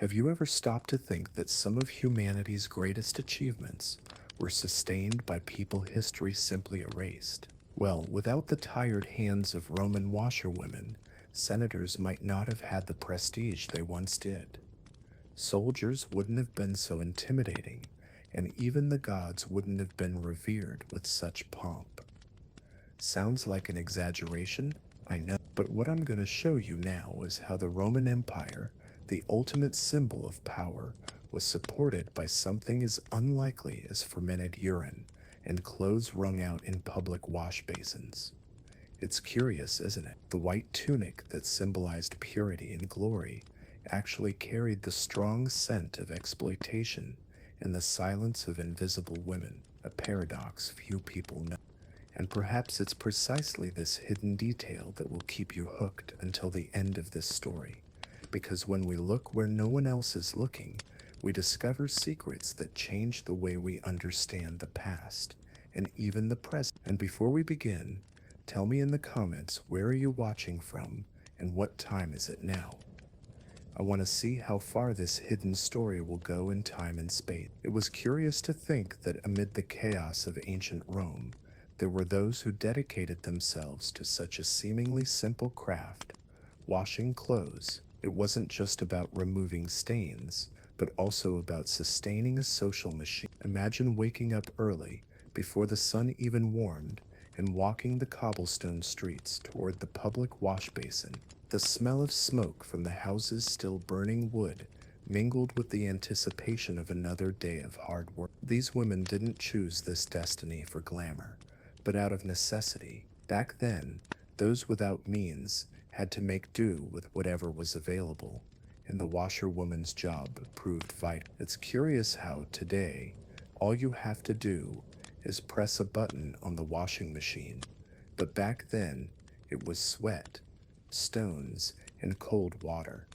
Have you ever stopped to think that some of humanity's greatest achievements were sustained by people history simply erased? Well, without the tired hands of Roman washerwomen, senators might not have had the prestige they once did. Soldiers wouldn't have been so intimidating, and even the gods wouldn't have been revered with such pomp. Sounds like an exaggeration? I know. But what I'm going to show you now is how the Roman Empire, the ultimate symbol of power, was supported by something as unlikely as fermented urine and clothes wrung out in public wash basins. It's curious, isn't it? The white tunic that symbolized purity and glory actually carried the strong scent of exploitation and the silence of invisible women, a paradox few people know. And perhaps it's precisely this hidden detail that will keep you hooked until the end of this story. Because when we look where no one else is looking, we discover secrets that change the way we understand the past and even the present. And before we begin, tell me in the comments, where are you watching from and what time is it now? I want to see how far this hidden story will go in time and space. It was curious to think that amid the chaos of ancient Rome, there were those who dedicated themselves to such a seemingly simple craft, washing clothes. It wasn't just about removing stains, but also about sustaining a social machine. Imagine waking up early, before the sun even warmed, and walking the cobblestone streets toward the public wash basin. The smell of smoke from the houses still burning wood mingled with the anticipation of another day of hard work. These women didn't choose this destiny for glamour, but out of necessity. Back then, those without means had to make do with whatever was available, and the washerwoman's job proved vital. It's curious how today, all you have to do is press a button on the washing machine, but back then, it was sweat, stones, and cold water.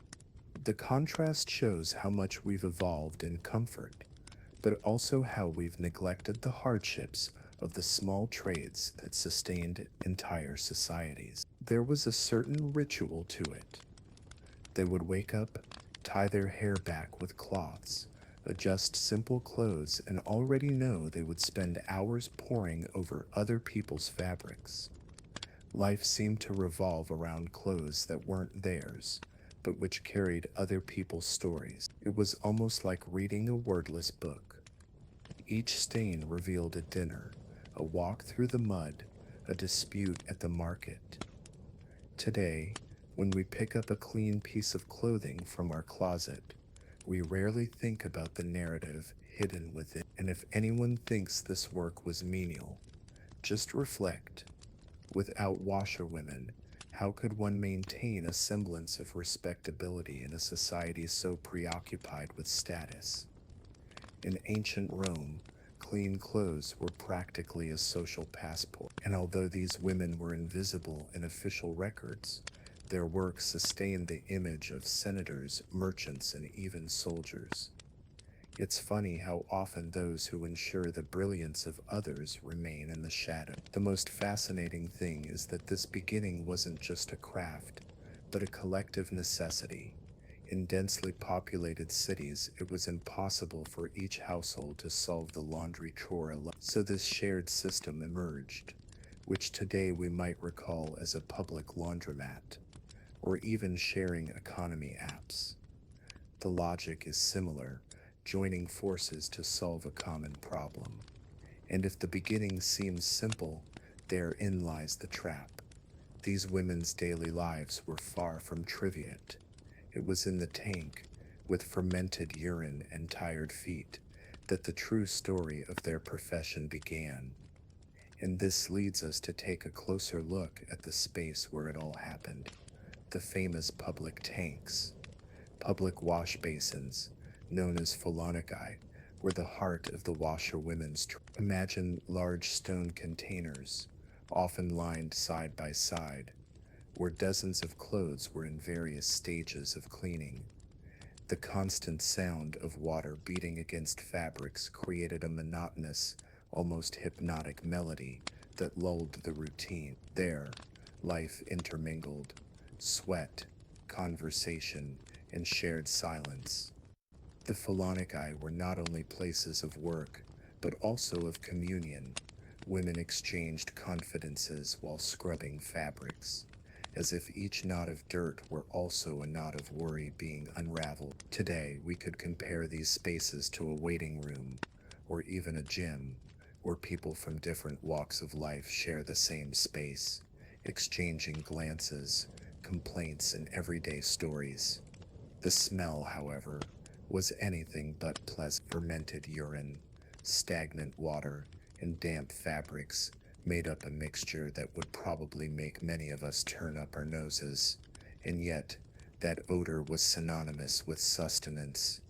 The contrast shows how much we've evolved in comfort, but also how we've neglected the hardships of the small trades that sustained entire societies. There was a certain ritual to it. They would wake up, tie their hair back with cloths, adjust simple clothes, and already know they would spend hours poring over other people's fabrics. Life seemed to revolve around clothes that weren't theirs, but which carried other people's stories. It was almost like reading a wordless book. Each stain revealed a dinner, a walk through the mud, a dispute at the market. Today, when we pick up a clean piece of clothing from our closet, we rarely think about the narrative hidden within. And if anyone thinks this work was menial, just reflect. Without washerwomen, how could one maintain a semblance of respectability in a society so preoccupied with status? In ancient Rome, clean clothes were practically a social passport, and although these women were invisible in official records, their work sustained the image of senators, merchants, and even soldiers. It's funny how often those who ensure the brilliance of others remain in the shadow. The most fascinating thing is that this beginning wasn't just a craft, but a collective necessity. In densely populated cities, it was impossible for each household to solve the laundry chore alone. So this shared system emerged, which today we might recall as a public laundromat, or even sharing economy apps. The logic is similar, joining forces to solve a common problem. And if the beginning seems simple, therein lies the trap. These women's daily lives were far from trivial. It was in the tank, with fermented urine and tired feet, that the true story of their profession began. And this leads us to take a closer look at the space where it all happened. The famous public tanks. Public wash basins, known as phalonici, were the heart of the washerwomen's trade. Imagine large stone containers, often lined side by side, where dozens of clothes were in various stages of cleaning. The constant sound of water beating against fabrics created a monotonous, almost hypnotic melody that lulled the routine. There, life intermingled, sweat, conversation, and shared silence. The phalangi were not only places of work, but also of communion. Women exchanged confidences while scrubbing fabrics, as if each knot of dirt were also a knot of worry being unraveled. Today, we could compare these spaces to a waiting room, or even a gym, where people from different walks of life share the same space, exchanging glances, complaints, and everyday stories. The smell, however, was anything but pleasant. Fermented urine, stagnant water, and damp fabrics made up a mixture that would probably make many of us turn up our noses, and yet that odor was synonymous with sustenance.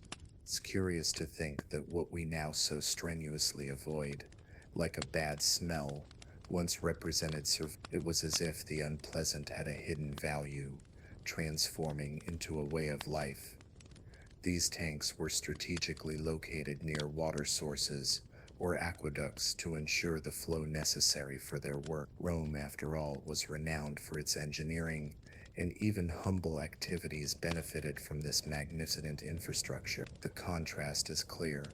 It's curious to think that what we now so strenuously avoid, like a bad smell, once represented it was as if the unpleasant had a hidden value, transforming into a way of life. These tanks were strategically located near water sources or aqueducts to ensure the flow necessary for their work. Rome, after all, was renowned for its engineering, and even humble activities benefited from this magnificent infrastructure. The contrast is clear.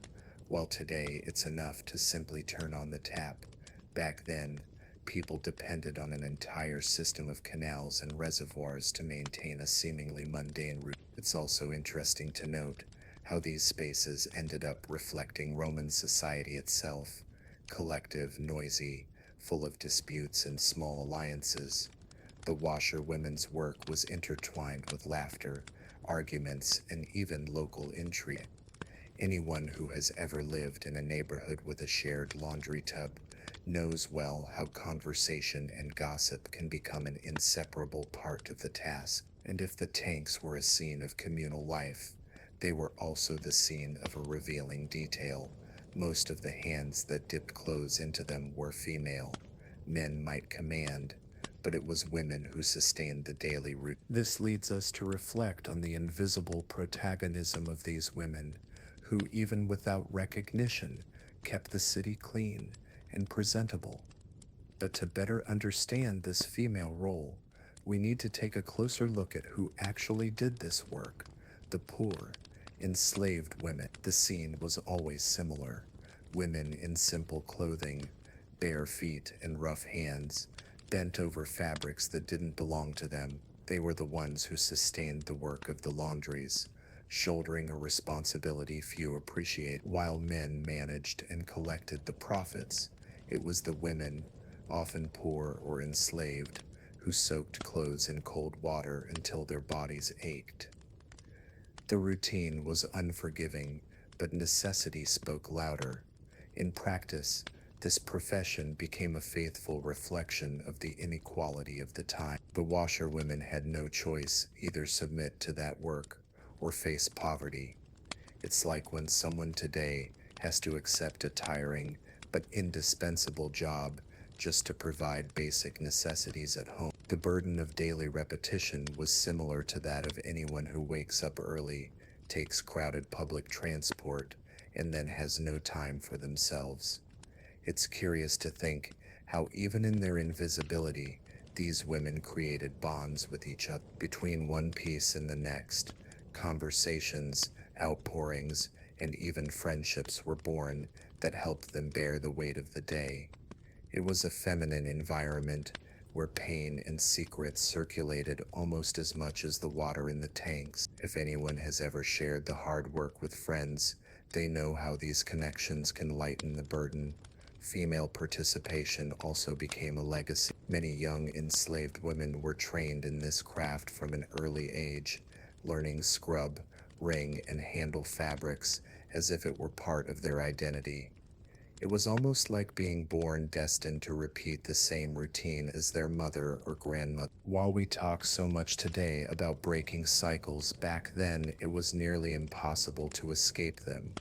While today it's enough to simply turn on the tap, back then, people depended on an entire system of canals and reservoirs to maintain a seemingly mundane routine. It's also interesting to note how these spaces ended up reflecting Roman society itself, collective, noisy, full of disputes and small alliances. The washerwomen's work was intertwined with laughter, arguments, and even local intrigue. Anyone who has ever lived in a neighborhood with a shared laundry tub knows well how conversation and gossip can become an inseparable part of the task. And if the tanks were a scene of communal life, they were also the scene of a revealing detail. Most of the hands that dipped clothes into them were female. Men might command, but it was women who sustained the daily routine. This leads us to reflect on the invisible protagonism of these women, who, even without recognition, kept the city clean and presentable. But to better understand this female role, we need to take a closer look at who actually did this work: the poor, enslaved women. The scene was always similar: women in simple clothing, bare feet and rough hands, bent over fabrics that didn't belong to them. They were the ones who sustained the work of the laundries, shouldering a responsibility few appreciate. While men managed and collected the profits, it was the women, often poor or enslaved, who soaked clothes in cold water until their bodies ached. The routine was unforgiving, but necessity spoke louder. In practice, this profession became a faithful reflection of the inequality of the time. The washerwomen had no choice: either submit to that work or face poverty. It's like when someone today has to accept a tiring but indispensable job just to provide basic necessities at home. The burden of daily repetition was similar to that of anyone who wakes up early, takes crowded public transport, and then has no time for themselves. It's curious to think how, even in their invisibility, these women created bonds with each other. Between one piece and the next, conversations, outpourings, and even friendships were born that helped them bear the weight of the day. It was a feminine environment where pain and secrets circulated almost as much as the water in the tanks. If anyone has ever shared the hard work with friends, they know how these connections can lighten the burden. Female participation also became a legacy. Many young enslaved women were trained in this craft from an early age, learning scrub, wring, and handle fabrics as if it were part of their identity. It was almost like being born destined to repeat the same routine as their mother or grandmother. While we talk so much today about breaking cycles, back then it was nearly impossible to escape them.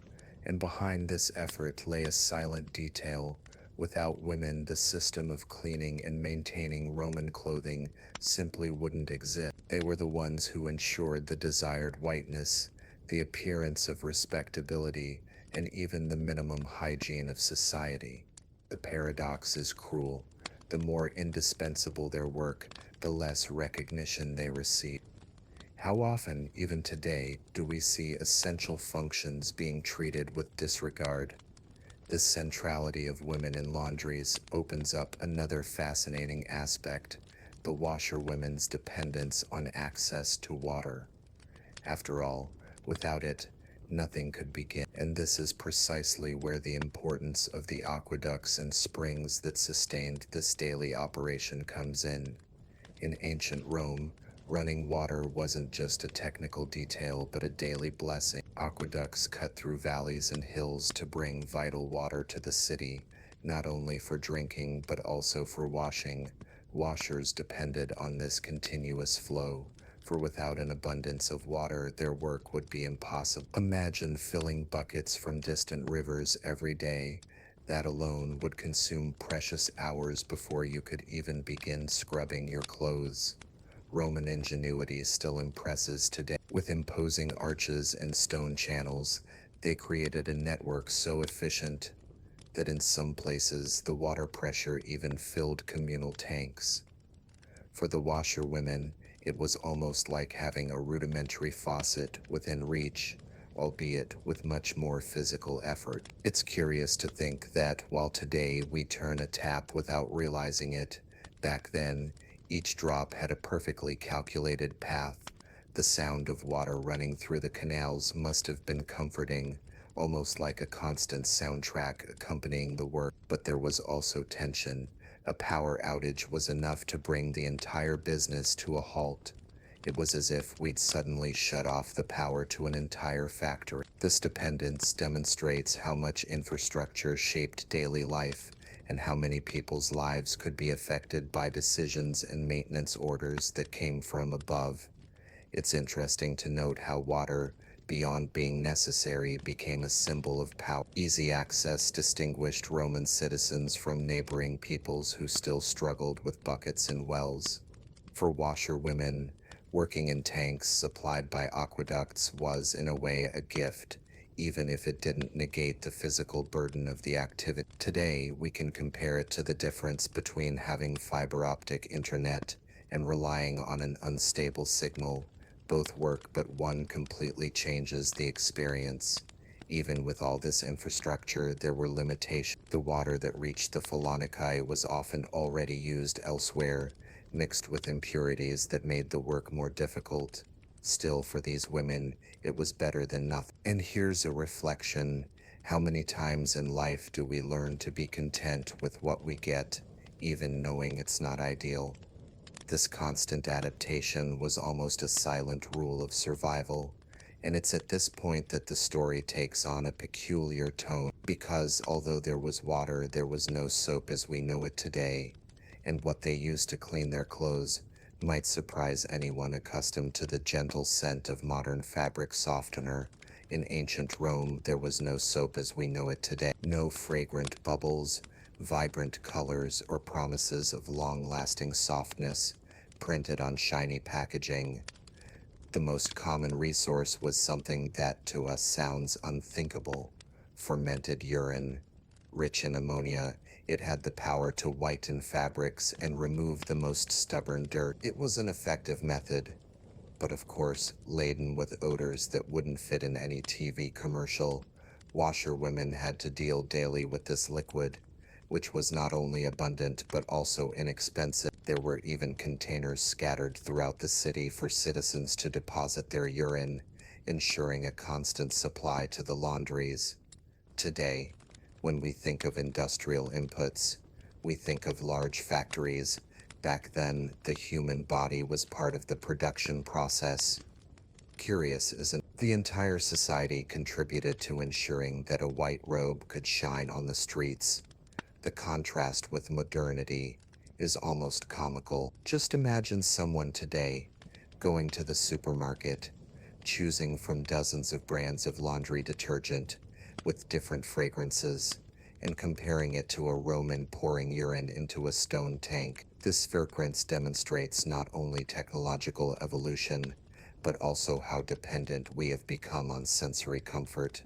And behind this effort lay a silent detail. Without women, the system of cleaning and maintaining Roman clothing simply wouldn't exist. They were the ones who ensured the desired whiteness, the appearance of respectability, and even the minimum hygiene of society. The paradox is cruel. The more indispensable their work, the less recognition they receive. How often, even today, do we see essential functions being treated with disregard? This centrality of women in laundries opens up another fascinating aspect: the washerwomen's dependence on access to water. After all, without it, nothing could begin. And this is precisely where the importance of the aqueducts and springs that sustained this daily operation comes in. In ancient Rome, running water wasn't just a technical detail but a daily blessing. Aqueducts cut through valleys and hills to bring vital water to the city, not only for drinking but also for washing. Washers depended on this continuous flow, for without an abundance of water, their work would be impossible. Imagine filling buckets from distant rivers every day. That alone would consume precious hours before you could even begin scrubbing your clothes. Roman ingenuity still impresses today. With imposing arches and stone channels, they created a network so efficient that in some places the water pressure even filled communal tanks. For the washerwomen, it was almost like having a rudimentary faucet within reach, albeit with much more physical effort. It's curious to think that while today we turn a tap without realizing it, back then, each drop had a perfectly calculated path. The sound of water running through the canals must have been comforting, almost like a constant soundtrack accompanying the work. But there was also tension. A power outage was enough to bring the entire business to a halt. It was as if we'd suddenly shut off the power to an entire factory. This dependence demonstrates how much infrastructure shaped daily life and how many people's lives could be affected by decisions and maintenance orders that came from above. It's interesting to note how water, beyond being necessary, became a symbol of power. Easy access distinguished Roman citizens from neighboring peoples who still struggled with buckets and wells. For washerwomen, working in tanks supplied by aqueducts was, in a way, a gift, even if it didn't negate the physical burden of the activity. Today, we can compare it to the difference between having fiber optic internet and relying on an unstable signal. Both work, but one completely changes the experience. Even with all this infrastructure, there were limitations. The water that reached the Phaloniki was often already used elsewhere, mixed with impurities that made the work more difficult. Still, for these women, it was better than nothing. And here's a reflection. How many times in life do we learn to be content with what we get, even knowing it's not ideal? This constant adaptation was almost a silent rule of survival, and it's at this point that the story takes on a peculiar tone, because although there was water, there was no soap as we know it today, and what they used to clean their clothes might surprise anyone accustomed to the gentle scent of modern fabric softener. In ancient Rome, there was no soap as we know it today. No fragrant bubbles, vibrant colors, or promises of long-lasting softness printed on shiny packaging. The most common resource was something that to us sounds unthinkable: fermented urine. Rich in ammonia, it had the power to whiten fabrics and remove the most stubborn dirt. It was an effective method, but of course, laden with odors that wouldn't fit in any TV commercial. Washerwomen had to deal daily with this liquid, which was not only abundant but also inexpensive. There were even containers scattered throughout the city for citizens to deposit their urine, ensuring a constant supply to the laundries. Today, when we think of industrial inputs, we think of large factories. Back then, the human body was part of the production process. Curious, isn't it? The entire society contributed to ensuring that a white robe could shine on the streets. The contrast with modernity is almost comical. Just imagine someone today going to the supermarket, choosing from dozens of brands of laundry detergent with different fragrances, and comparing it to a Roman pouring urine into a stone tank. This fragrance demonstrates not only technological evolution, but also how dependent we have become on sensory comfort.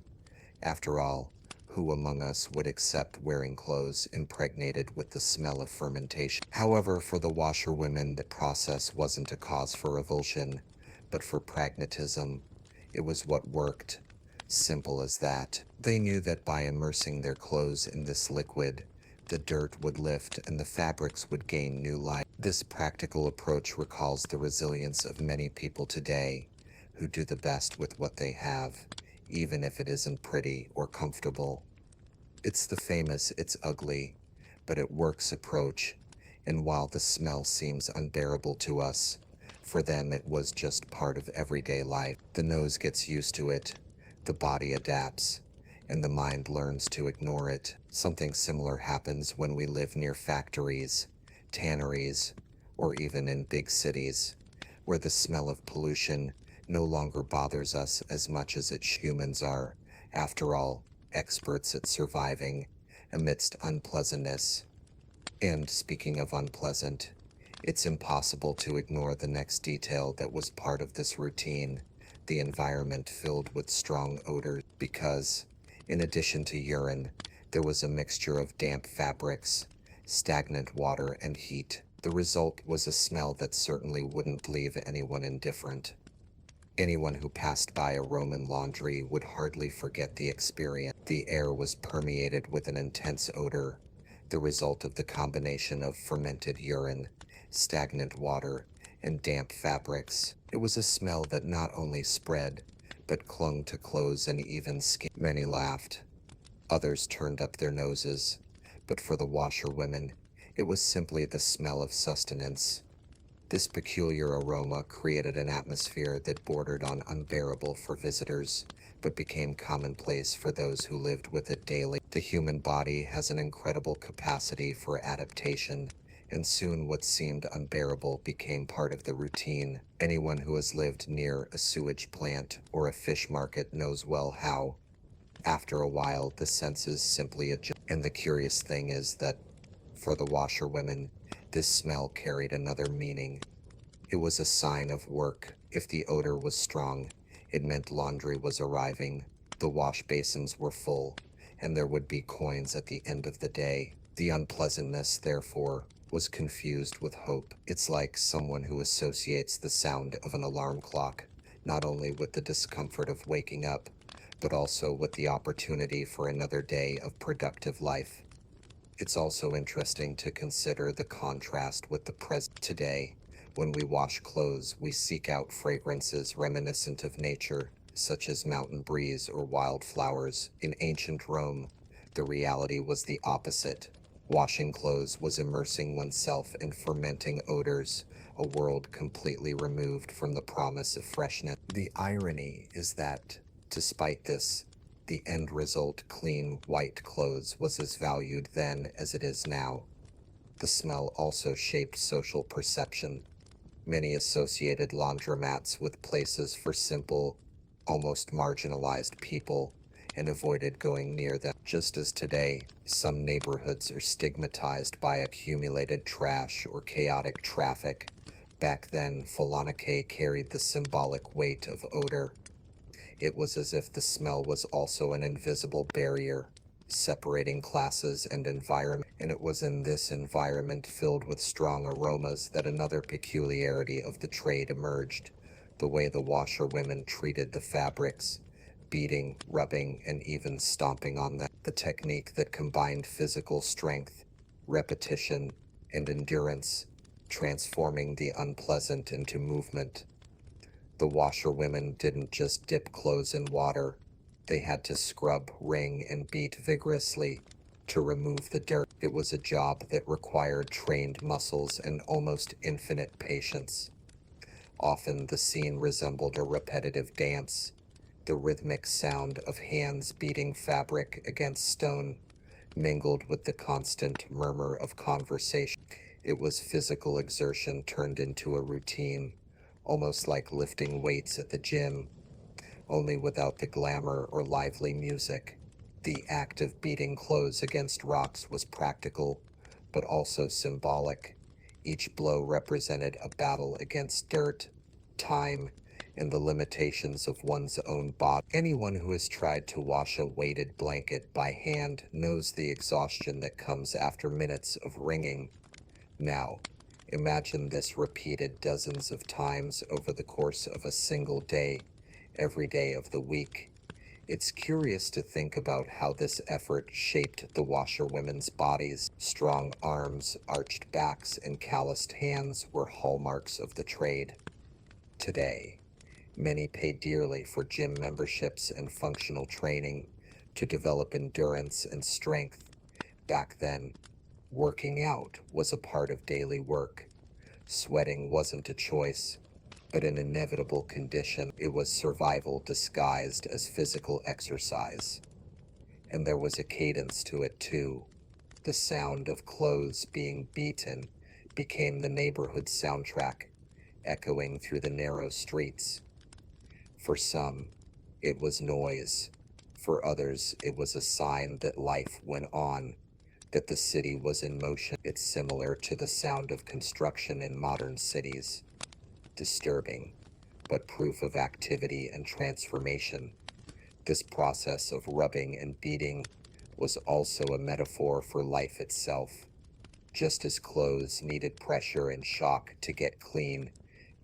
After all, who among us would accept wearing clothes impregnated with the smell of fermentation? However, for the washerwomen, the process wasn't a cause for revulsion, but for pragmatism, it was what worked. Simple as that. They knew that by immersing their clothes in this liquid, the dirt would lift and the fabrics would gain new life. This practical approach recalls the resilience of many people today who do the best with what they have, even if it isn't pretty or comfortable. It's the famous "it's ugly, but it works" approach, and while the smell seems unbearable to us, for them it was just part of everyday life. The nose gets used to it, the body adapts, and the mind learns to ignore it. Something similar happens when we live near factories, tanneries, or even in big cities, where the smell of pollution no longer bothers us as much as humans are, after all, experts at surviving amidst unpleasantness. And speaking of unpleasant, it's impossible to ignore the next detail that was part of this routine: the environment filled with strong odors, because, in addition to urine, there was a mixture of damp fabrics, stagnant water, and heat. The result was a smell that certainly wouldn't leave anyone indifferent. Anyone who passed by a Roman laundry would hardly forget the experience. The air was permeated with an intense odor, the result of the combination of fermented urine, stagnant water, and damp fabrics. It was a smell that not only spread, but clung to clothes and even skin. Many laughed. Others turned up their noses. But for the washerwomen, it was simply the smell of sustenance. This peculiar aroma created an atmosphere that bordered on unbearable for visitors, but became commonplace for those who lived with it daily. The human body has an incredible capacity for adaptation, and soon what seemed unbearable became part of the routine. Anyone who has lived near a sewage plant or a fish market knows well how, after a while, the senses simply adjust. And the curious thing is that, for the washerwomen, this smell carried another meaning. It was a sign of work. If the odor was strong, it meant laundry was arriving, the wash basins were full, and there would be coins at the end of the day. The unpleasantness, therefore, was confused with hope. It's like someone who associates the sound of an alarm clock, not only with the discomfort of waking up, but also with the opportunity for another day of productive life. It's also interesting to consider the contrast with the present. Today, when we wash clothes, we seek out fragrances reminiscent of nature, such as mountain breeze or wildflowers. In ancient Rome, the reality was the opposite. Washing clothes was immersing oneself in fermenting odors, a world completely removed from the promise of freshness. The irony is that, despite this, the end result, clean, white clothes, was as valued then as it is now. The smell also shaped social perception. Many associated laundromats with places for simple, almost marginalized people, and avoided going near them. Just as today, some neighborhoods are stigmatized by accumulated trash or chaotic traffic, back then Folonike carried the symbolic weight of odor. It was as if the smell was also an invisible barrier, separating classes and environment. And it was in this environment filled with strong aromas that another peculiarity of the trade emerged: the way the washerwomen treated the fabrics, beating, rubbing, and even stomping on them. The technique that combined physical strength, repetition, and endurance, transforming the unpleasant into movement. The washerwomen didn't just dip clothes in water. They had to scrub, wring, and beat vigorously to remove the dirt. It was a job that required trained muscles and almost infinite patience. Often the scene resembled a repetitive dance, the rhythmic sound of hands beating fabric against stone, mingled with the constant murmur of conversation. It was physical exertion turned into a routine, almost like lifting weights at the gym, only without the glamour or lively music. The act of beating clothes against rocks was practical, but also symbolic. Each blow represented a battle against dirt, time, and the limitations of one's own body. Anyone who has tried to wash a weighted blanket by hand knows the exhaustion that comes after minutes of wringing. Now, Imagine this repeated dozens of times over the course of a single day, every day of the week. It's curious to think about how this effort shaped the washerwomen's bodies. Strong arms, arched backs, and calloused hands were hallmarks of the trade. Today, many pay dearly for gym memberships and functional training to develop endurance and strength. Back then, working out was a part of daily work. Sweating wasn't a choice, but an inevitable condition. It was survival disguised as physical exercise. And there was a cadence to it, too. The sound of clothes being beaten became the neighborhood soundtrack, echoing through the narrow streets. For some, it was noise. For others, it was a sign that life went on, that the city was in motion. It's similar to the sound of construction in modern cities. Disturbing, but proof of activity and transformation. This process of rubbing and beating was also a metaphor for life itself. Just as clothes needed pressure and shock to get clean,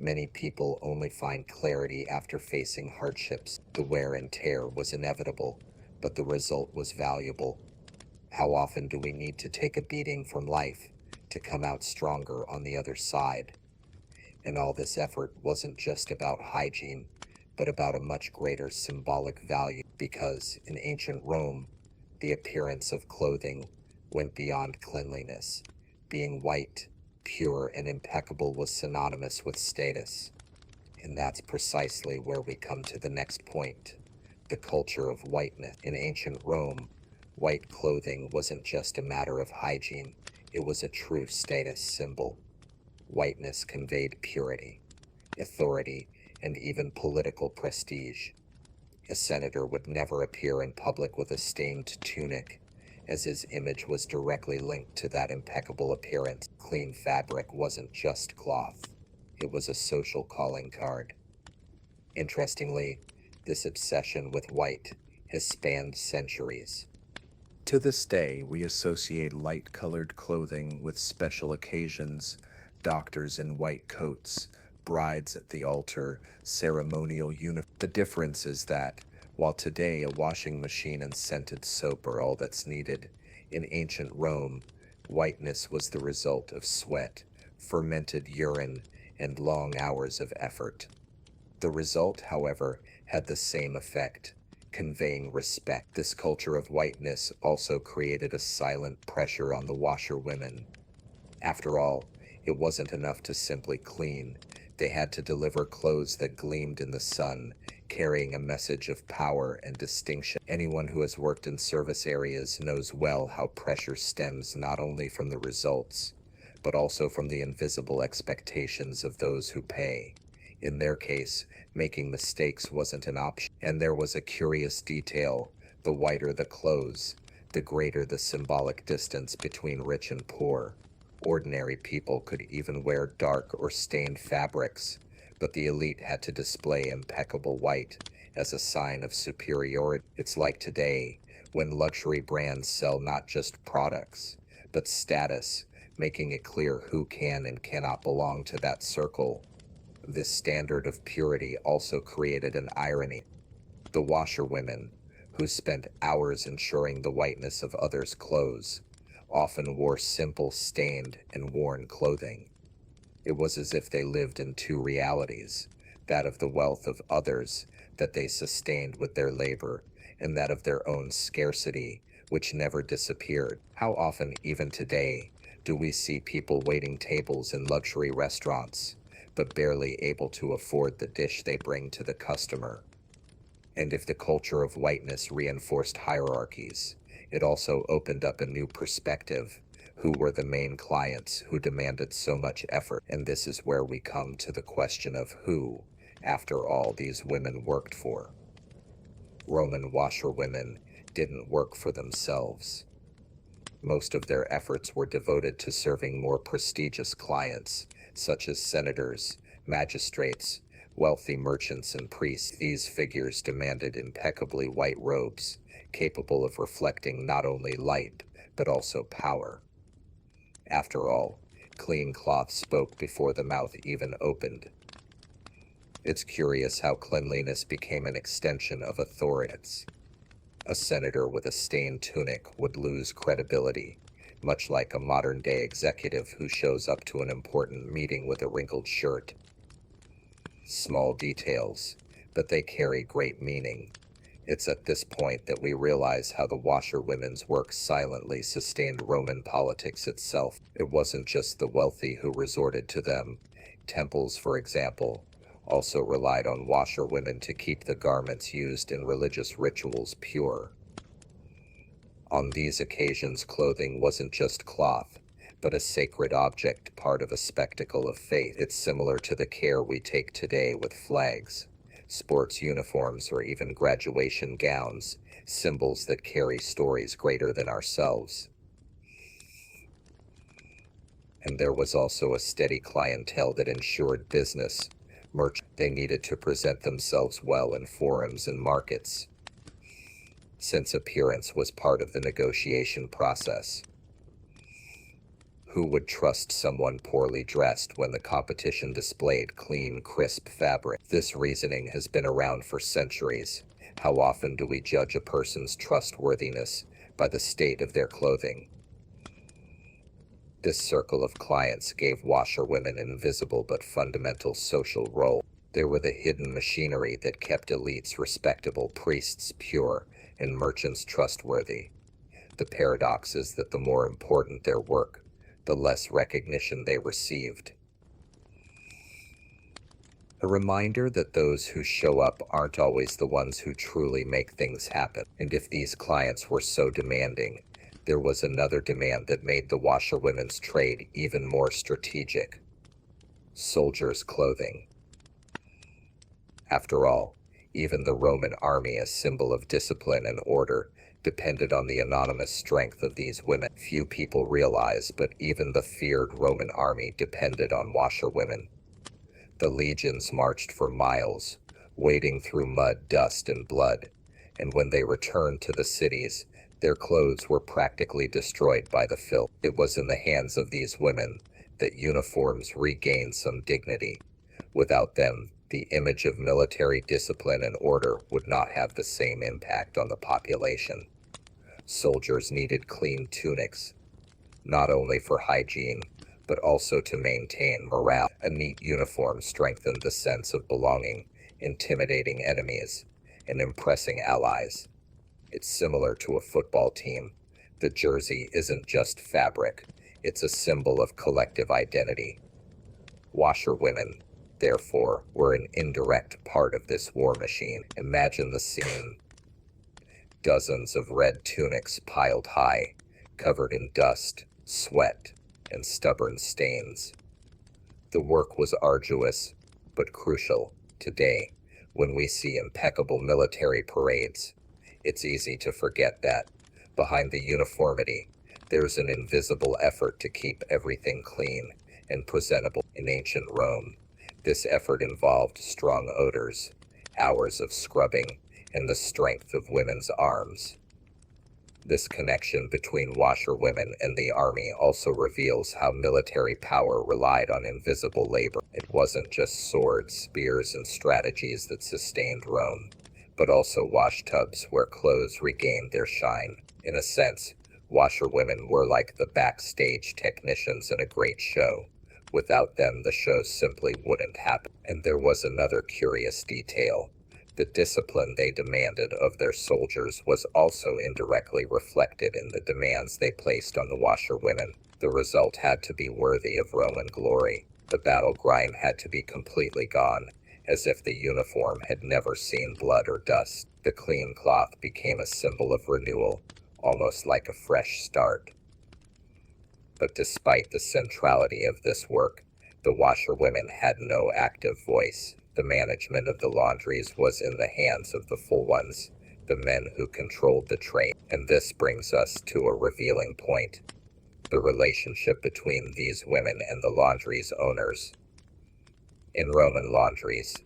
many people only find clarity after facing hardships. The wear and tear was inevitable, but the result was valuable. How often do we need to take a beating from life to come out stronger on the other side? And all this effort wasn't just about hygiene, but about a much greater symbolic value, because in ancient Rome, the appearance of clothing went beyond cleanliness. Being white, pure, and impeccable was synonymous with status. And that's precisely where we come to the next point: the culture of whiteness. In ancient Rome, white clothing wasn't just a matter of hygiene, it was a true status symbol. Whiteness conveyed purity, authority, and even political prestige. A senator would never appear in public with a stained tunic, as his image was directly linked to that impeccable appearance. Clean fabric wasn't just cloth, it was a social calling card. Interestingly, this obsession with white has spanned centuries. To this day, we associate light-colored clothing with special occasions, doctors in white coats, brides at the altar, ceremonial uniforms. The difference is that, while today a washing machine and scented soap are all that's needed, in ancient Rome, whiteness was the result of sweat, fermented urine, and long hours of effort. The result, however, had the same effect: conveying respect. This culture of whiteness also created a silent pressure on the washerwomen. After all, it wasn't enough to simply clean. They had to deliver clothes that gleamed in the sun, carrying a message of power and distinction. Anyone who has worked in service areas knows well how pressure stems not only from the results, but also from the invisible expectations of those who pay. In their case, making mistakes wasn't an option. And there was a curious detail: the whiter the clothes, the greater the symbolic distance between rich and poor. Ordinary people could even wear dark or stained fabrics, but the elite had to display impeccable white as a sign of superiority. It's like today, when luxury brands sell not just products, but status, making it clear who can and cannot belong to that circle. This standard of purity also created an irony. The washerwomen, who spent hours ensuring the whiteness of others' clothes, often wore simple, stained, and worn clothing. It was as if they lived in two realities: that of the wealth of others that they sustained with their labor, and that of their own scarcity, which never disappeared. How often, even today, do we see people waiting tables in luxury restaurants, but barely able to afford the dish they bring to the customer? And if the culture of whiteness reinforced hierarchies, it also opened up a new perspective: who were the main clients who demanded so much effort? And this is where we come to the question of who, after all, these women worked for. Roman washerwomen didn't work for themselves. Most of their efforts were devoted to serving more prestigious clients, such as senators, magistrates, wealthy merchants, and priests. These figures demanded impeccably white robes, capable of reflecting not only light, but also power. After all, clean cloth spoke before the mouth even opened. It's curious how cleanliness became an extension of authority. A senator with a stained tunic would lose credibility, much like a modern-day executive who shows up to an important meeting with a wrinkled shirt. Small details, but they carry great meaning. It's at this point that we realize how the washerwomen's work silently sustained Roman politics itself. It wasn't just the wealthy who resorted to them. Temples, for example, also relied on washerwomen to keep the garments used in religious rituals pure. On these occasions, clothing wasn't just cloth, but a sacred object, part of a spectacle of faith. It's similar to the care we take today with flags, sports uniforms, or even graduation gowns, symbols that carry stories greater than ourselves. And there was also a steady clientele that ensured business. They needed to present themselves well in forums and markets, since appearance was part of the negotiation process. Who would trust someone poorly dressed when the competition displayed clean, crisp fabric? This reasoning has been around for centuries. How often do we judge a person's trustworthiness by the state of their clothing? This circle of clients gave washerwomen an invisible but fundamental social role. They were the hidden machinery that kept elites respectable, priests pure, and merchants trustworthy. The paradox is that the more important their work, the less recognition they received. A reminder that those who show up aren't always the ones who truly make things happen. And if these clients were so demanding, there was another demand that made the washerwomen's trade even more strategic: soldiers' clothing. After all, even the Roman army, a symbol of discipline and order, depended on the anonymous strength of these women. Few people realize, but even the feared Roman army depended on washerwomen. The legions marched for miles, wading through mud, dust, and blood, and when they returned to the cities, their clothes were practically destroyed by the filth. It was in the hands of these women that uniforms regained some dignity. Without them, the image of military discipline and order would not have the same impact on the population. Soldiers needed clean tunics, not only for hygiene, but also to maintain morale. A neat uniform strengthened the sense of belonging, intimidating enemies, and impressing allies. It's similar to a football team. The jersey isn't just fabric, it's a symbol of collective identity. Washerwomen, therefore, were an indirect part of this war machine. Imagine the scene. Dozens of red tunics piled high, covered in dust, sweat, and stubborn stains. The work was arduous, but crucial. Today, when we see impeccable military parades, it's easy to forget that behind the uniformity, there's an invisible effort to keep everything clean and presentable. In ancient Rome, this effort involved strong odors, hours of scrubbing, and the strength of women's arms. This connection between washerwomen and the army also reveals how military power relied on invisible labor. It wasn't just swords, spears, and strategies that sustained Rome, but also washtubs where clothes regained their shine. In a sense, washerwomen were like the backstage technicians in a great show. Without them, the show simply wouldn't happen. And there was another curious detail. The discipline they demanded of their soldiers was also indirectly reflected in the demands they placed on the washerwomen. The result had to be worthy of Roman glory. The battle grime had to be completely gone, as if the uniform had never seen blood or dust. The clean cloth became a symbol of renewal, almost like a fresh start. But despite the centrality of this work, the washerwomen had no active voice. The management of the laundries was in the hands of the full ones, the men who controlled the trade. And this brings us to a revealing point: the relationship between these women and the laundry's owners. In Roman laundries,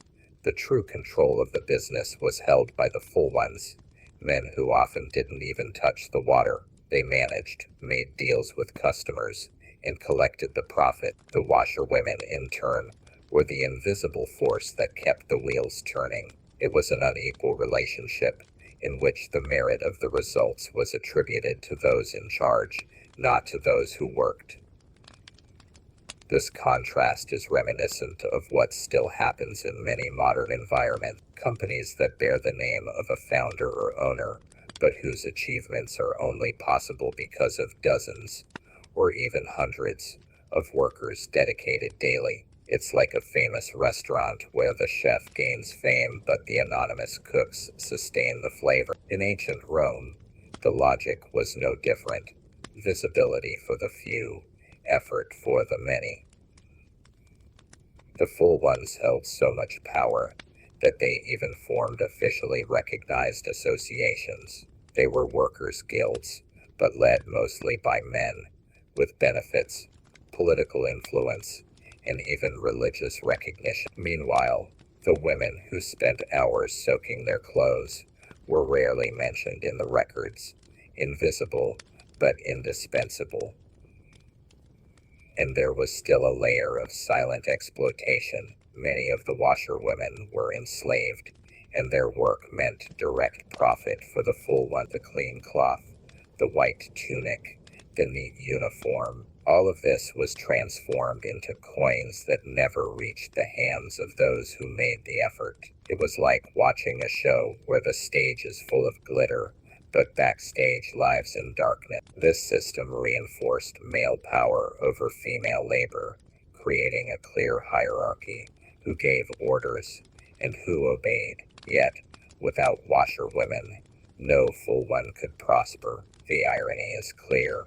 the true control of the business was held by the full ones, men who often didn't even touch the water. They managed, made deals with customers, and collected the profit. The washerwomen, in turn, were the invisible force that kept the wheels turning. It was an unequal relationship, in which the merit of the results was attributed to those in charge, not to those who worked. This contrast is reminiscent of what still happens in many modern environments. Companies that bear the name of a founder or owner, but whose achievements are only possible because of dozens, or even hundreds, of workers dedicated daily. It's like a famous restaurant where the chef gains fame, but the anonymous cooks sustain the flavor. In ancient Rome, the logic was no different. Visibility for the few, effort for the many. The full ones held so much power that they even formed officially recognized associations. They were workers' guilds, but led mostly by men, with benefits, political influence, and even religious recognition. Meanwhile, the women who spent hours soaking their clothes were rarely mentioned in the records, invisible but indispensable. And there was still a layer of silent exploitation. Many of the washerwomen were enslaved, and their work meant direct profit for the full one. The clean cloth, the white tunic, the neat uniform, all of this was transformed into coins that never reached the hands of those who made the effort. It was like watching a show where the stage is full of glitter, but backstage lives in darkness. This system reinforced male power over female labor, creating a clear hierarchy: who gave orders and who obeyed. Yet, without washerwomen, no full one could prosper. The irony is clear.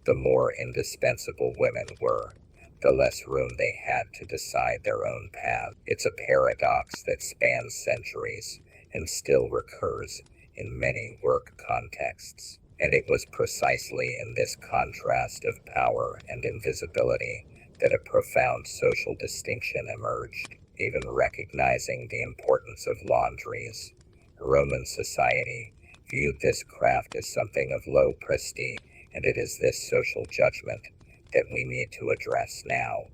The more indispensable women were, the less room they had to decide their own path. It's a paradox that spans centuries and still recurs in many work contexts. And it was precisely in this contrast of power and invisibility that a profound social distinction emerged. Even recognizing the importance of laundries, Roman society viewed this craft as something of low prestige, and it is this social judgment that we need to address now.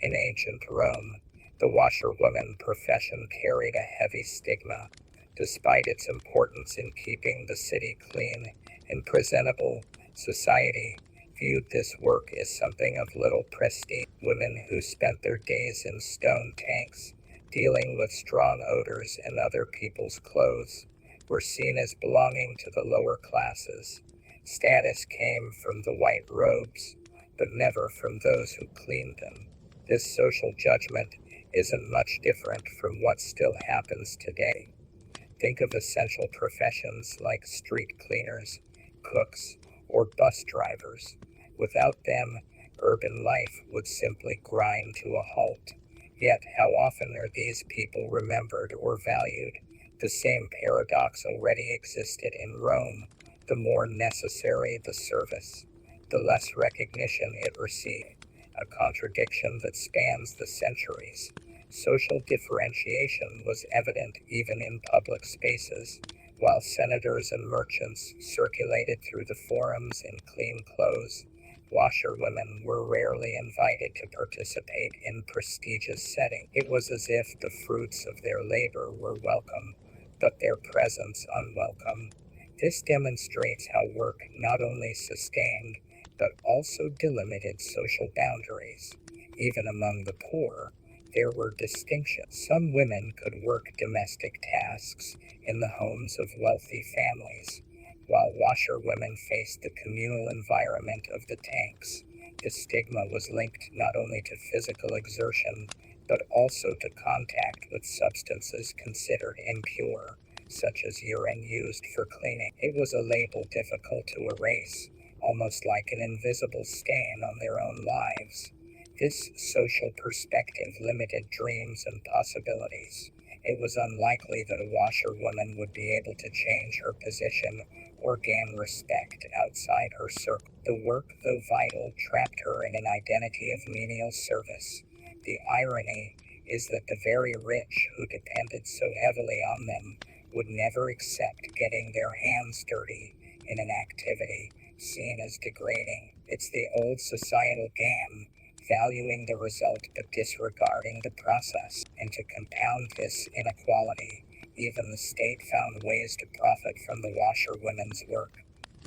In ancient Rome, the washerwoman profession carried a heavy stigma, despite its importance in keeping the city clean and presentable. Society viewed this work as something of little prestige. Women who spent their days in stone tanks, dealing with strong odors and other people's clothes, were seen as belonging to the lower classes. Status came from the white robes, but never from those who cleaned them. This social judgment isn't much different from what still happens today. Think of essential professions like street cleaners, cooks, or bus drivers. Without them, urban life would simply grind to a halt. Yet, how often are these people remembered or valued? The same paradox already existed in Rome. The more necessary the service, the less recognition it received, a contradiction that spans the centuries. Social differentiation was evident even in public spaces. While senators and merchants circulated through the forums in clean clothes, washerwomen were rarely invited to participate in prestigious settings. It was as if the fruits of their labor were welcome, but their presence unwelcome. This demonstrates how work not only sustained, but also delimited social boundaries. Even among the poor, there were distinctions. Some women could work domestic tasks in the homes of wealthy families, while washerwomen faced the communal environment of the tanks. The stigma was linked not only to physical exertion, but also to contact with substances considered impure, such as urine used for cleaning. It was a label difficult to erase, almost like an invisible stain on their own lives. This social perspective limited dreams and possibilities. It was unlikely that a washerwoman would be able to change her position or gain respect outside her circle. The work, though vital, trapped her in an identity of menial service. The irony is that the very rich who depended so heavily on them would never accept getting their hands dirty in an activity seen as degrading. It's the old societal game, valuing the result but disregarding the process. And to compound this inequality, even the state found ways to profit from the washerwomen's work.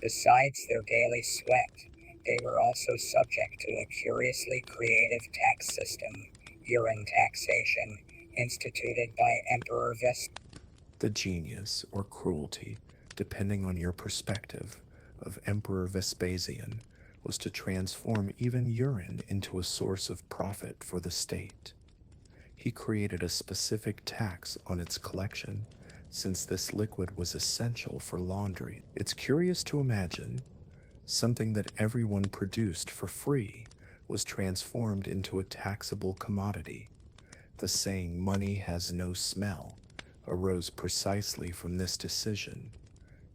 Besides their daily sweat, they were also subject to a curiously creative tax system, urine taxation, instituted by Emperor Vespasian. The genius or cruelty, depending on your perspective, of Emperor Vespasian was to transform even urine into a source of profit for the state. He created a specific tax on its collection, since this liquid was essential for laundry. It's curious to imagine something that everyone produced for free was transformed into a taxable commodity. The saying, money has no smell, arose precisely from this decision.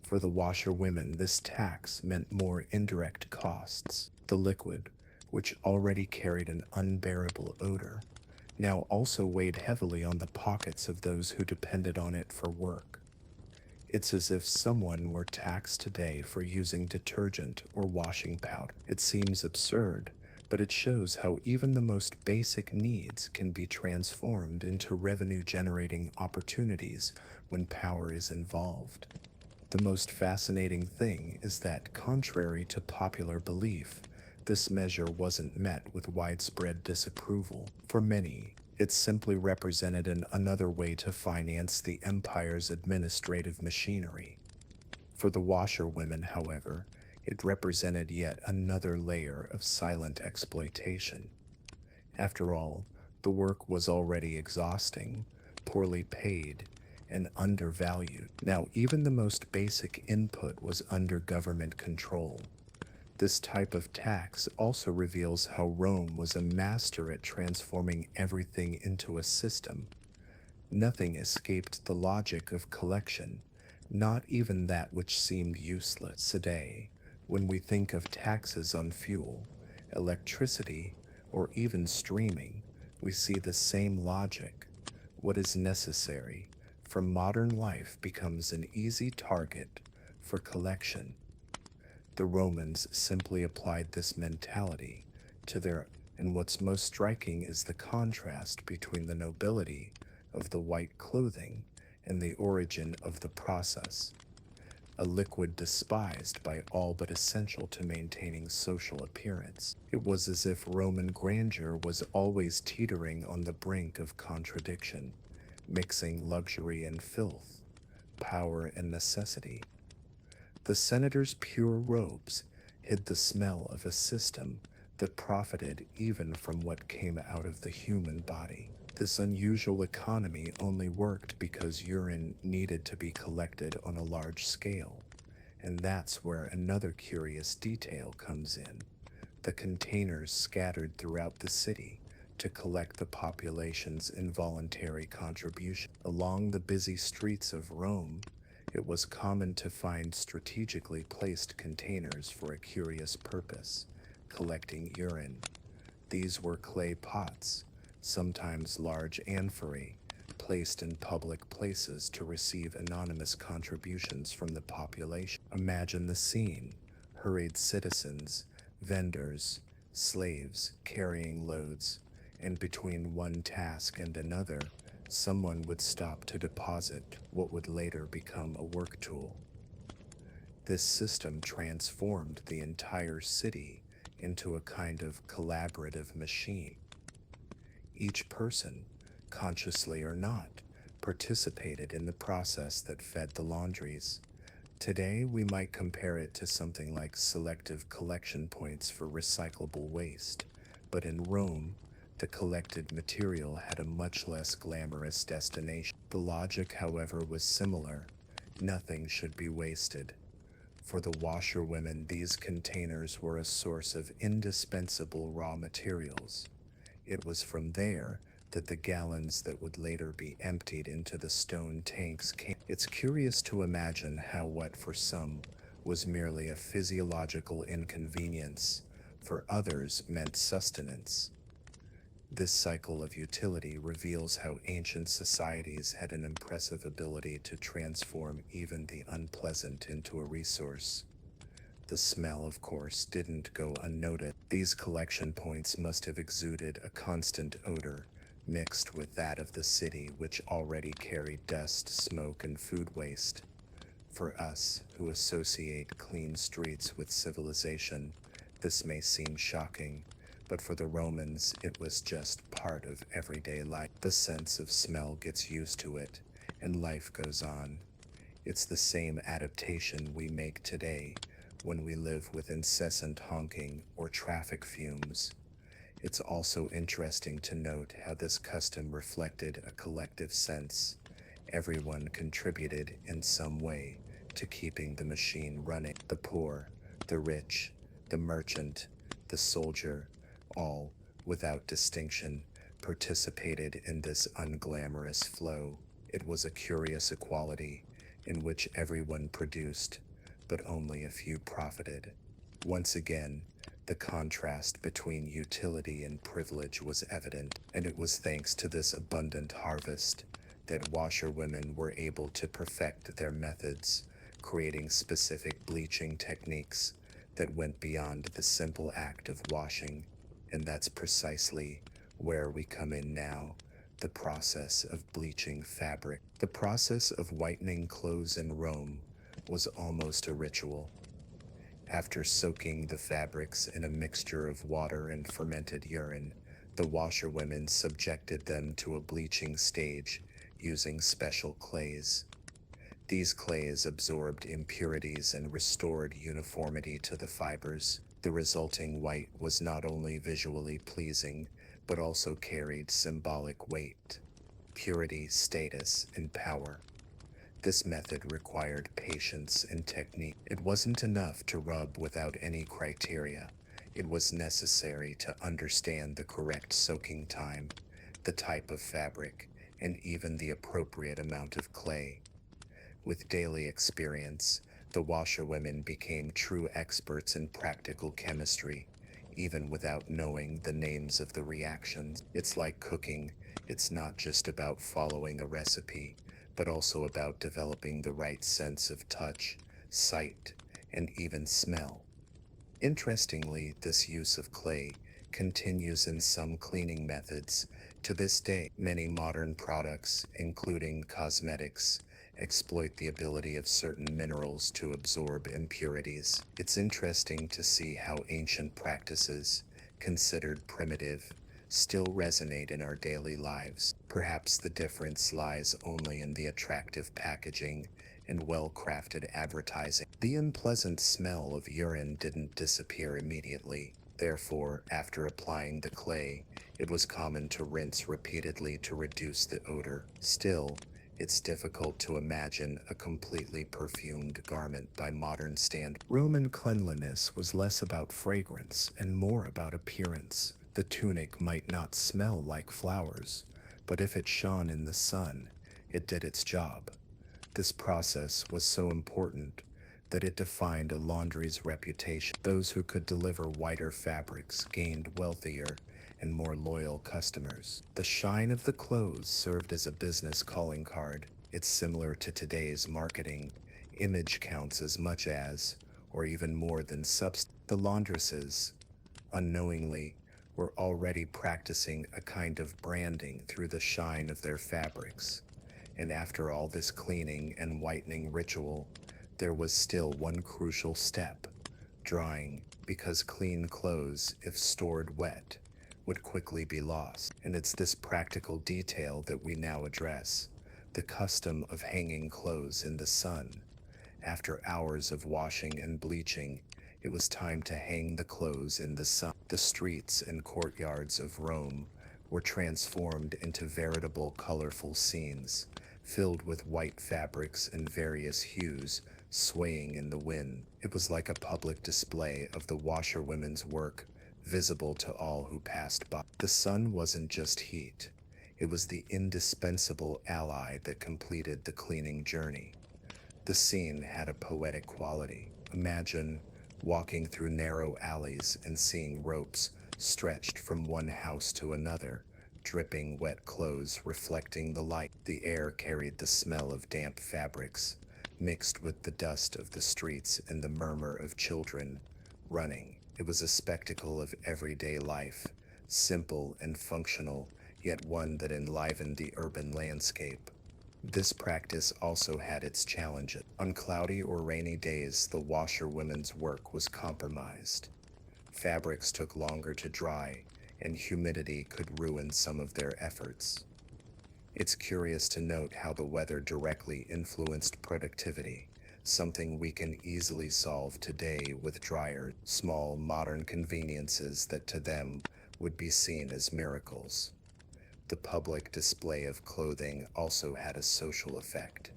For the washerwomen, this tax meant more indirect costs. The liquid, which already carried an unbearable odor, now also weighed heavily on the pockets of those who depended on it for work. It's as if someone were taxed today for using detergent or washing powder. It seems absurd, but it shows how even the most basic needs can be transformed into revenue-generating opportunities when power is involved. The most fascinating thing is that, contrary to popular belief, this measure wasn't met with widespread disapproval. For many, it simply represented another way to finance the empire's administrative machinery. For the washerwomen, however, it represented yet another layer of silent exploitation. After all, the work was already exhausting, poorly paid, and undervalued. Now, even the most basic input was under government control. This type of tax also reveals how Rome was a master at transforming everything into a system. Nothing escaped the logic of collection, not even that which seemed useless. Today, when we think of taxes on fuel, electricity, or even streaming, we see the same logic. What is necessary for modern life becomes an easy target for collection. The Romans simply applied this mentality to their, and what's most striking is the contrast between the nobility of the white clothing and the origin of the process, a liquid despised by all but essential to maintaining social appearance. It was as if Roman grandeur was always teetering on the brink of contradiction, mixing luxury and filth, power and necessity. The senators' pure robes hid the smell of a system that profited even from what came out of the human body. This unusual economy only worked because urine needed to be collected on a large scale, and that's where another curious detail comes in. The containers scattered throughout the city to collect the population's involuntary contribution. Along the busy streets of Rome, it was common to find strategically placed containers for a curious purpose, collecting urine. These were clay pots, sometimes large amphorae, placed in public places to receive anonymous contributions from the population. Imagine the scene: hurried citizens, vendors, slaves carrying loads, and between one task and another, someone would stop to deposit what would later become a work tool. This system transformed the entire city into a kind of collaborative machine. Each person, consciously or not, participated in the process that fed the laundries. Today, we might compare it to something like selective collection points for recyclable waste, but in Rome, the collected material had a much less glamorous destination. The logic, however, was similar. Nothing should be wasted. For the washerwomen, these containers were a source of indispensable raw materials. It was from there that the gallons that would later be emptied into the stone tanks came. It's curious to imagine how what for some was merely a physiological inconvenience, for others meant sustenance. This cycle of utility reveals how ancient societies had an impressive ability to transform even the unpleasant into a resource. The smell, of course, didn't go unnoticed. These collection points must have exuded a constant odor, mixed with that of the city, which already carried dust, smoke, and food waste. For us, who associate clean streets with civilization, this may seem shocking, but for the Romans it was just part of everyday life. The sense of smell gets used to it, and life goes on. It's the same adaptation we make today when we live with incessant honking or traffic fumes. It's also interesting to note how this custom reflected a collective sense. Everyone contributed in some way to keeping the machine running. The poor, the rich, the merchant, the soldier, all, without distinction, participated in this unglamorous flow. It was a curious equality in which everyone produced, but only a few profited. Once again, the contrast between utility and privilege was evident, and it was thanks to this abundant harvest that washerwomen were able to perfect their methods, creating specific bleaching techniques that went beyond the simple act of washing. And that's precisely where we come in now, the process of bleaching fabric. The process of whitening clothes in Rome was almost a ritual. After soaking the fabrics in a mixture of water and fermented urine, the washerwomen subjected them to a bleaching stage using special clays. These clays absorbed impurities and restored uniformity to the fibers. The resulting white was not only visually pleasing, but also carried symbolic weight, purity, status, and power. This method required patience and technique. It wasn't enough to rub without any criteria. It was necessary to understand the correct soaking time, the type of fabric, and even the appropriate amount of clay. With daily experience, the washerwomen became true experts in practical chemistry, even without knowing the names of the reactions. It's like cooking. It's not just about following a recipe, but also about developing the right sense of touch, sight, and even smell. Interestingly, this use of clay continues in some cleaning methods. To this day, many modern products, including cosmetics, exploit the ability of certain minerals to absorb impurities. It's interesting to see how ancient practices, considered primitive, still resonate in our daily lives. Perhaps the difference lies only in the attractive packaging and well-crafted advertising. The unpleasant smell of urine didn't disappear immediately. Therefore, after applying the clay, it was common to rinse repeatedly to reduce the odor. Still, it's difficult to imagine a completely perfumed garment by modern standards. Roman cleanliness was less about fragrance and more about appearance. The tunic might not smell like flowers, but if it shone in the sun, it did its job. This process was so important that it defined a laundry's reputation. Those who could deliver whiter fabrics gained wealthier and more loyal customers. The shine of the clothes served as a business calling card. It's similar to today's marketing. Image counts as much as, or even more than substance. The laundresses, unknowingly, were already practicing a kind of branding through the shine of their fabrics. And after all this cleaning and whitening ritual, there was still one crucial step: drying, because clean clothes, if stored wet, would quickly be lost. And it's this practical detail that we now address, the custom of hanging clothes in the sun. After hours of washing and bleaching, it was time to hang the clothes in the sun. The streets and courtyards of Rome were transformed into veritable colorful scenes, filled with white fabrics in various hues swaying in the wind. It was like a public display of the washerwomen's work, visible to all who passed by. The sun wasn't just heat, it was the indispensable ally that completed the cleaning journey. The scene had a poetic quality. Imagine walking through narrow alleys and seeing ropes stretched from one house to another, dripping wet clothes reflecting the light. The air carried the smell of damp fabrics, mixed with the dust of the streets and the murmur of children running. It was a spectacle of everyday life, simple and functional, yet one that enlivened the urban landscape. This practice also had its challenges. On cloudy or rainy days, the washerwomen's work was compromised. Fabrics took longer to dry, and humidity could ruin some of their efforts. It's curious to note how the weather directly influenced productivity, something we can easily solve today with dryers, small modern conveniences that to them would be seen as miracles. The public display of clothing also had a social effect.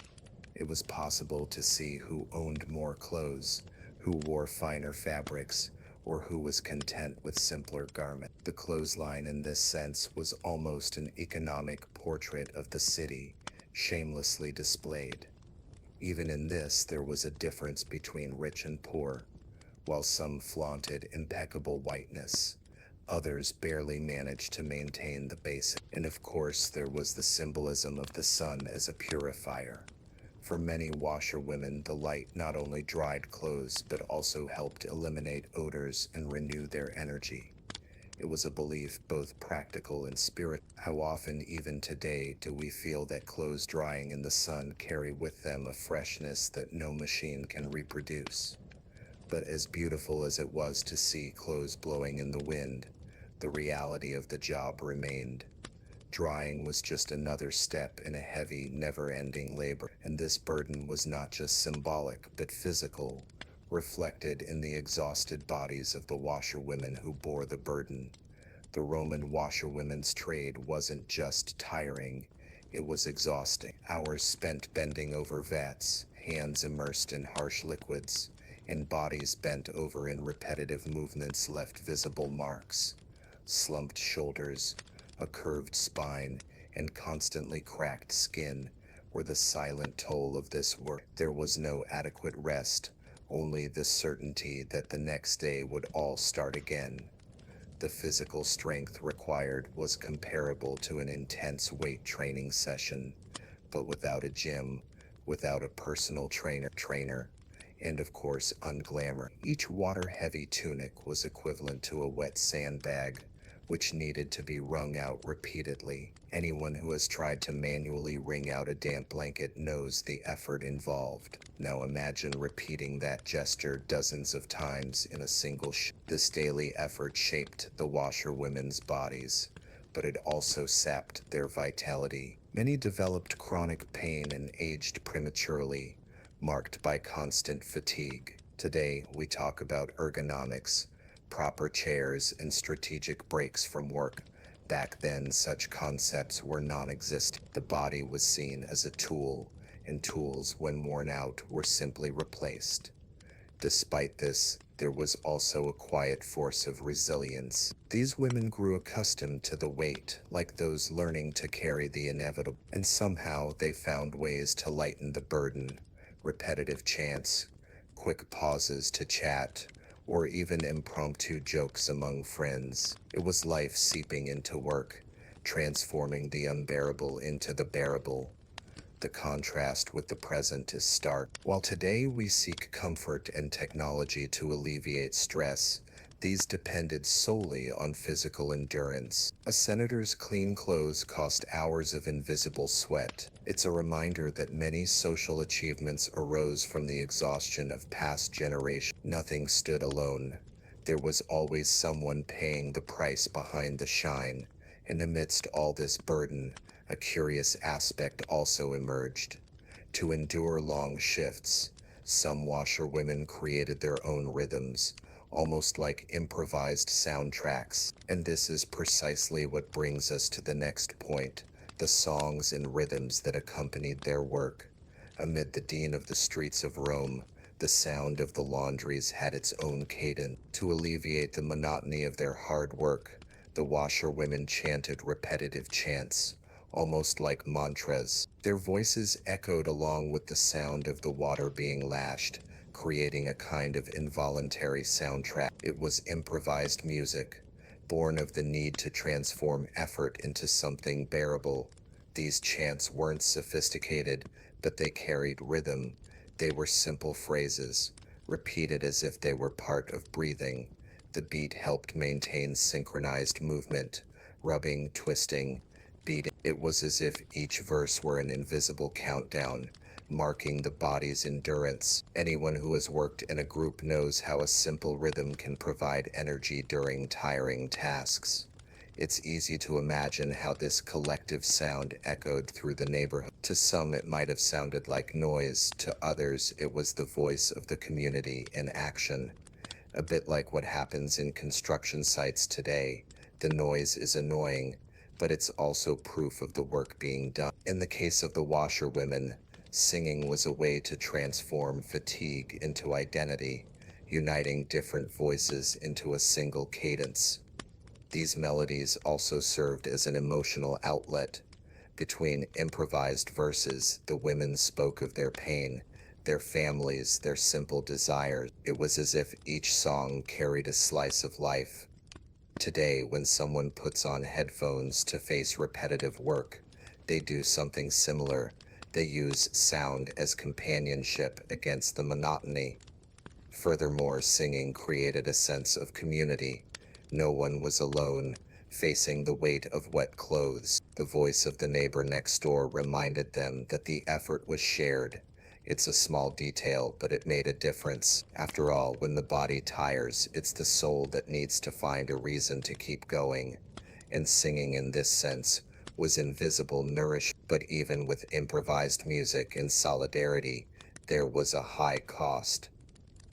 It was possible to see who owned more clothes, who wore finer fabrics, or who was content with simpler garments. The clothesline in this sense was almost an economic portrait of the city, shamelessly displayed. Even in this, there was a difference between rich and poor. While some flaunted impeccable whiteness, others barely managed to maintain the basic. And of course, there was the symbolism of the sun as a purifier. For many washerwomen, the light not only dried clothes but also helped eliminate odors and renew their energy. It was a belief both practical and spiritual. How often, even today, do we feel that clothes drying in the sun carry with them a freshness that no machine can reproduce? But as beautiful as it was to see clothes blowing in the wind, the reality of the job remained. Drying was just another step in a heavy, never-ending labor, and this burden was not just symbolic but physical, reflected in the exhausted bodies of the washerwomen who bore the burden. The Roman washerwomen's trade wasn't just tiring, it was exhausting. Hours spent bending over vats, hands immersed in harsh liquids, and bodies bent over in repetitive movements left visible marks. Slumped shoulders, a curved spine, and constantly cracked skin were the silent toll of this work. There was no adequate rest, only the certainty that the next day would all start again. The physical strength required was comparable to an intense weight training session, but without a gym, without a personal trainer, and of course unglamour. Each water-heavy tunic was equivalent to a wet sandbag, which needed to be wrung out repeatedly. Anyone who has tried to manually wring out a damp blanket knows the effort involved. Now imagine repeating that gesture dozens of times in a single This daily effort shaped the washerwomen's bodies, but it also sapped their vitality. Many developed chronic pain and aged prematurely, marked by constant fatigue. Today, we talk about ergonomics, proper chairs, and strategic breaks from work. Back then, such concepts were non-existent. The body was seen as a tool, and tools, when worn out, were simply replaced. Despite this, there was also a quiet force of resilience. These women grew accustomed to the weight, like those learning to carry the inevitable, and somehow they found ways to lighten the burden. Repetitive chants, quick pauses to chat, or even impromptu jokes among friends. It was life seeping into work, transforming the unbearable into the bearable. The contrast with the present is stark. While today we seek comfort and technology to alleviate stress, these depended solely on physical endurance. A senator's clean clothes cost hours of invisible sweat. It's a reminder that many social achievements arose from the exhaustion of past generations. Nothing stood alone. There was always someone paying the price behind the shine, and amidst all this burden, a curious aspect also emerged. To endure long shifts, some washerwomen created their own rhythms, almost like improvised soundtracks. And this is precisely what brings us to the next point, the songs and rhythms that accompanied their work. Amid the din of the streets of Rome, the sound of the laundries had its own cadence. To alleviate the monotony of their hard work, the washerwomen chanted repetitive chants, almost like mantras. Their voices echoed along with the sound of the water being lashed, creating a kind of involuntary soundtrack. It was improvised music, born of the need to transform effort into something bearable. These chants weren't sophisticated, but they carried rhythm, They were simple phrases, repeated as if they were part of breathing. The beat helped maintain synchronized movement, rubbing, twisting, beating. It was as if each verse were an invisible countdown, marking the body's endurance. Anyone who has worked in a group knows how a simple rhythm can provide energy during tiring tasks. It's easy to imagine how this collective sound echoed through the neighborhood. To some, it might have sounded like noise. To others, it was the voice of the community in action. A bit like what happens in construction sites today. The noise is annoying, but it's also proof of the work being done. In the case of the washerwomen, singing was a way to transform fatigue into identity, uniting different voices into a single cadence. These melodies also served as an emotional outlet. Between improvised verses, the women spoke of their pain, their families, their simple desires. It was as if each song carried a slice of life. Today, when someone puts on headphones to face repetitive work, they do something similar. They use sound as companionship against the monotony. Furthermore, singing created a sense of community. No one was alone, facing the weight of wet clothes. The voice of the neighbor next door reminded them that the effort was shared. It's a small detail, but it made a difference. After all, when the body tires, it's the soul that needs to find a reason to keep going. And singing in this sense was invisible nourishment. But even with improvised music and solidarity, there was a high cost.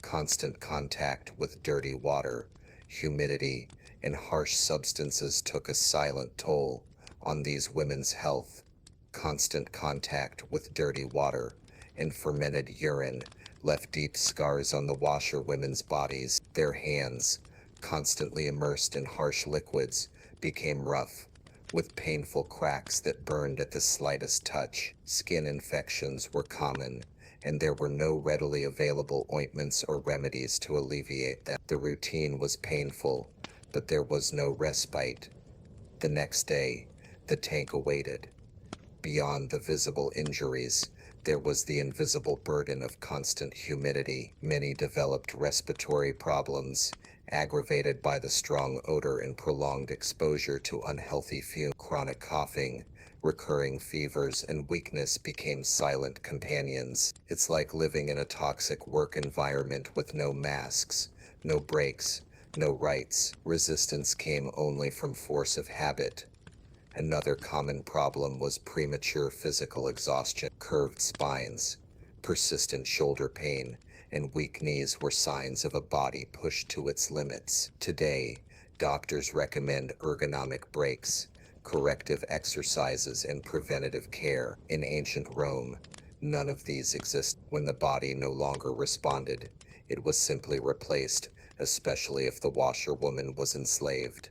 Constant contact with dirty water, humidity, and harsh substances took a silent toll on these women's health. Constant contact with dirty water and fermented urine left deep scars on the washerwomen's bodies. Their hands, constantly immersed in harsh liquids, became rough, with painful cracks that burned at the slightest touch. Skin infections were common, and there were no readily available ointments or remedies to alleviate them. The routine was painful, but there was no respite. The next day, the tank awaited. Beyond the visible injuries, there was the invisible burden of constant humidity. Many developed respiratory problems, aggravated by the strong odor and prolonged exposure to unhealthy fumes. Chronic coughing, recurring fevers, and weakness became silent companions. It's like living in a toxic work environment with no masks, no breaks, no rights. Resistance came only from force of habit. Another common problem was premature physical exhaustion. Curved spines, persistent shoulder pain, and weak knees were signs of a body pushed to its limits. Today, doctors recommend ergonomic breaks, corrective exercises, and preventative care. In ancient Rome, none of these existed. When the body no longer responded, it was simply replaced, especially if the washerwoman was enslaved.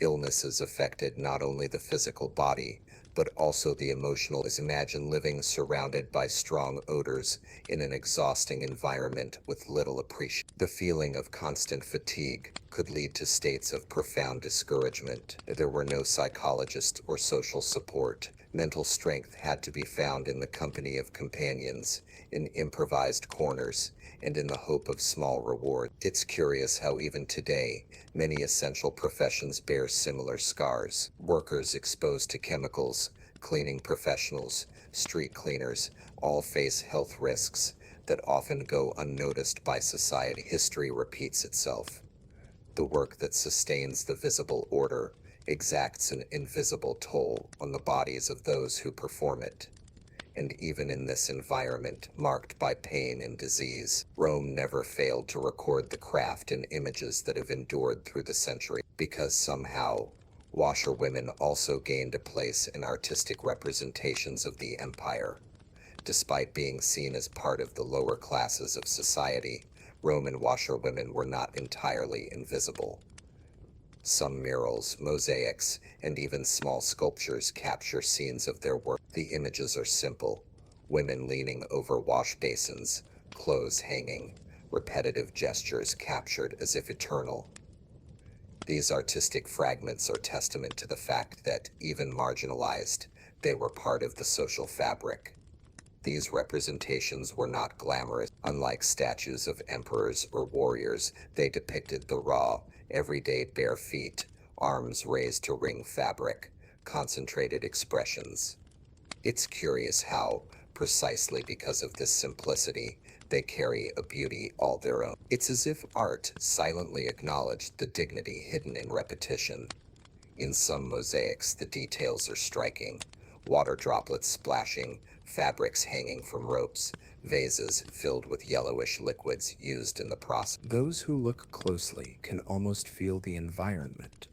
Illnesses affected not only the physical body, but also the emotional. Imagine living surrounded by strong odors in an exhausting environment with little appreciation. The feeling of constant fatigue could lead to states of profound discouragement. There were no psychologists or social support. Mental strength had to be found in the company of companions, in improvised corners, and in the hope of small reward. It's curious how even today, many essential professions bear similar scars. Workers exposed to chemicals, cleaning professionals, street cleaners, all face health risks that often go unnoticed by society. History repeats itself. The work that sustains the visible order exacts an invisible toll on the bodies of those who perform it. And even in this environment, marked by pain and disease, Rome never failed to record the craft and images that have endured through the century. Because somehow, washerwomen also gained a place in artistic representations of the empire. Despite being seen as part of the lower classes of society, Roman washerwomen were not entirely invisible. Some murals, mosaics, and even small sculptures capture scenes of their work. The images are simple: women leaning over wash basins, clothes hanging, repetitive gestures captured as if eternal. These artistic fragments are testament to the fact that, even marginalized, they were part of the social fabric. These representations were not glamorous. Unlike statues of emperors or warriors, they depicted the raw, everyday bare feet, arms raised to wring fabric, concentrated expressions. It's curious how, precisely because of this simplicity, they carry a beauty all their own. It's as if art silently acknowledged the dignity hidden in repetition. In some mosaics, the details are striking. Water droplets splashing, fabrics hanging from ropes, vases filled with yellowish liquids used in the process. Those who look closely can almost feel the environment,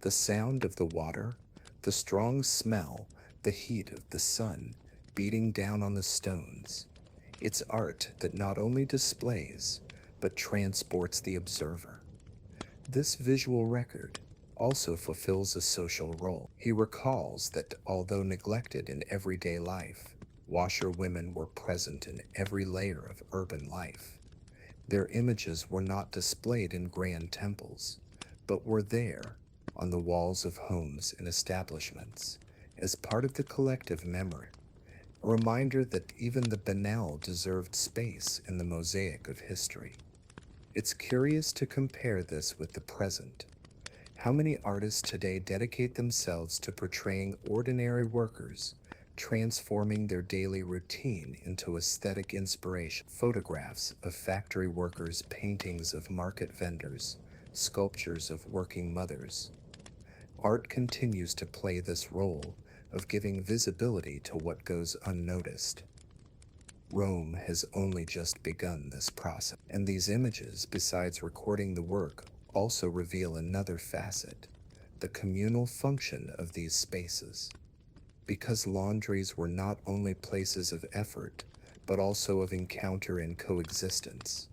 the sound of the water, the strong smell, the heat of the sun beating down on the stones. It's art that not only displays, but transports the observer. This visual record also fulfills a social role. He recalls that although neglected in everyday life, washerwomen were present in every layer of urban life. Their images were not displayed in grand temples, but were there on the walls of homes and establishments as part of the collective memory, a reminder that even the banal deserved space in the mosaic of history. It's curious to compare this with the present. How many artists today dedicate themselves to portraying ordinary workers, transforming their daily routine into aesthetic inspiration? Photographs of factory workers, paintings of market vendors, sculptures of working mothers. Art continues to play this role of giving visibility to what goes unnoticed. Rome has only just begun this process, and these images, besides recording the work, also reveal another facet, the communal function of these spaces. Because laundries were not only places of effort, but also of encounter and coexistence.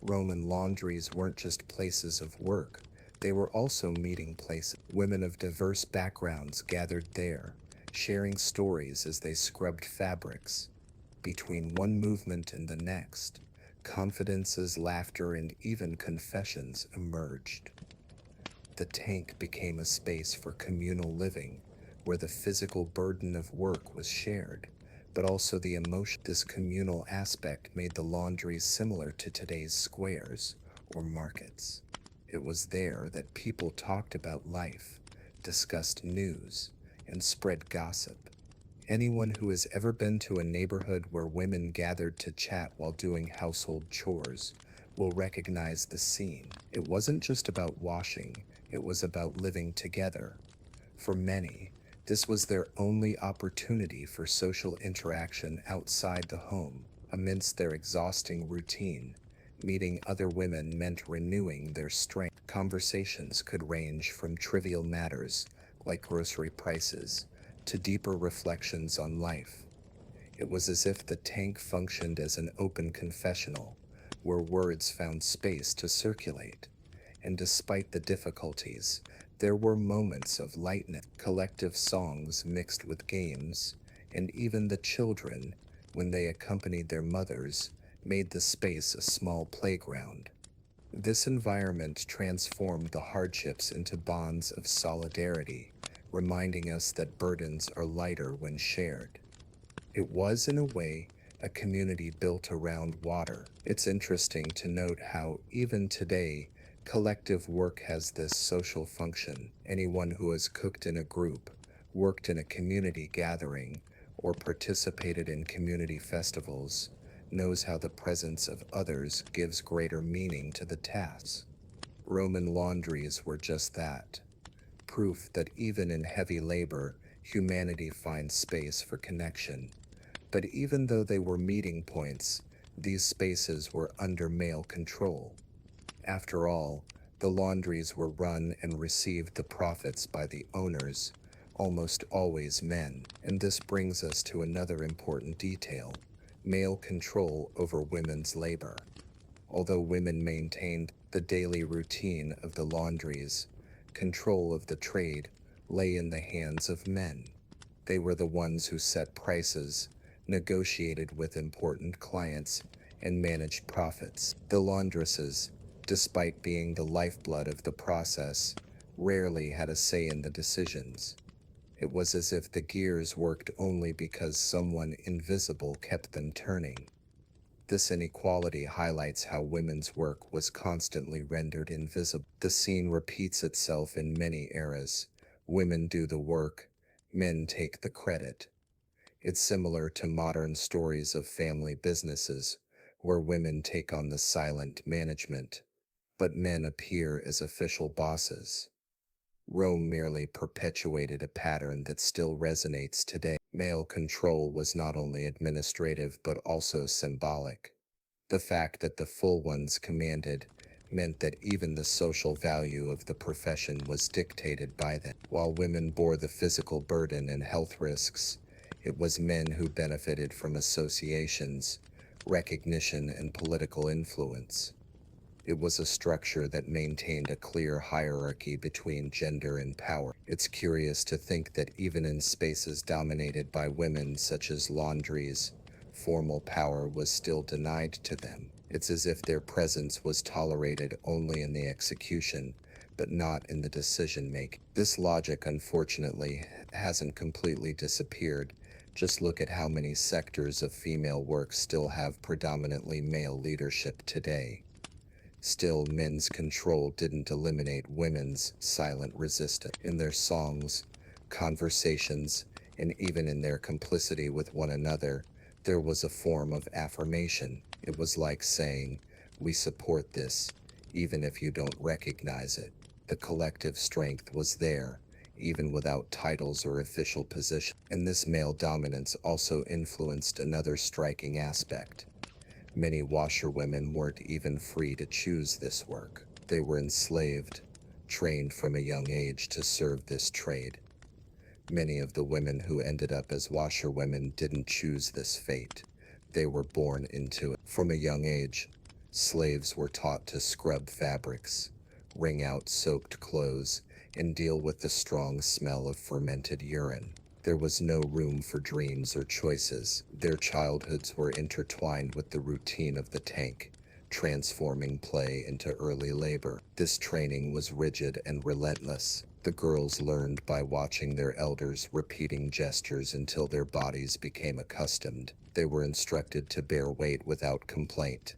Roman laundries weren't just places of work, they were also meeting places. Women of diverse backgrounds gathered there, sharing stories as they scrubbed fabrics. Between one movement and the next, confidences, laughter, and even confessions emerged. The tank became a space for communal living, where the physical burden of work was shared, but also the emotion. This communal aspect made the laundries similar to today's squares or markets. It was there that people talked about life, discussed news, and spread gossip. Anyone who has ever been to a neighborhood where women gathered to chat while doing household chores will recognize the scene. It wasn't just about washing, it was about living together. For many, this was their only opportunity for social interaction outside the home. Amidst their exhausting routine, meeting other women meant renewing their strength. Conversations could range from trivial matters like grocery prices to deeper reflections on life. It was as if the tank functioned as an open confessional, where words found space to circulate. And despite the difficulties, there were moments of lightness, collective songs mixed with games, and even the children, when they accompanied their mothers, made the space a small playground. This environment transformed the hardships into bonds of solidarity, reminding us that burdens are lighter when shared. It was, in a way, a community built around water. It's interesting to note how, even today, collective work has this social function. Anyone who has cooked in a group, worked in a community gathering, or participated in community festivals knows how the presence of others gives greater meaning to the tasks. Roman laundries were just that. Proof that even in heavy labor, humanity finds space for connection. But even though they were meeting points, these spaces were under male control. After all, the laundries were run and received the profits by the owners, almost always men. And this brings us to another important detail: male control over women's labor. Although women maintained the daily routine of the laundries, control of the trade lay in the hands of men. They were the ones who set prices, negotiated with important clients, and managed profits. The laundresses, despite being the lifeblood of the process, rarely had a say in the decisions. It was as if the gears worked only because someone invisible kept them turning. This inequality highlights how women's work was constantly rendered invisible. The scene repeats itself in many eras. Women do the work, men take the credit. It's similar to modern stories of family businesses, where women take on the silent management, but men appear as official bosses. Rome merely perpetuated a pattern that still resonates today. Male control was not only administrative but also symbolic. The fact that the full ones commanded meant that even the social value of the profession was dictated by them. While women bore the physical burden and health risks, it was men who benefited from associations, recognition, and political influence. It was a structure that maintained a clear hierarchy between gender and power. It's curious to think that even in spaces dominated by women, such as laundries, formal power was still denied to them. It's as if their presence was tolerated only in the execution, but not in the decision making. This logic, unfortunately, hasn't completely disappeared. Just look at how many sectors of female work still have predominantly male leadership today. Still, men's control didn't eliminate women's silent resistance. In their songs, conversations, and even in their complicity with one another, there was a form of affirmation. It was like saying, "We support this, even if you don't recognize it." The collective strength was there, even without titles or official position. And this male dominance also influenced another striking aspect. Many washerwomen weren't even free to choose this work. They were enslaved, trained from a young age to serve this trade. Many of the women who ended up as washerwomen didn't choose this fate. They were born into it. From a young age, slaves were taught to scrub fabrics, wring out soaked clothes, and deal with the strong smell of fermented urine. There was no room for dreams or choices. Their childhoods were intertwined with the routine of the tank, transforming play into early labor. This training was rigid and relentless. The girls learned by watching their elders repeating gestures until their bodies became accustomed. They were instructed to bear weight without complaint,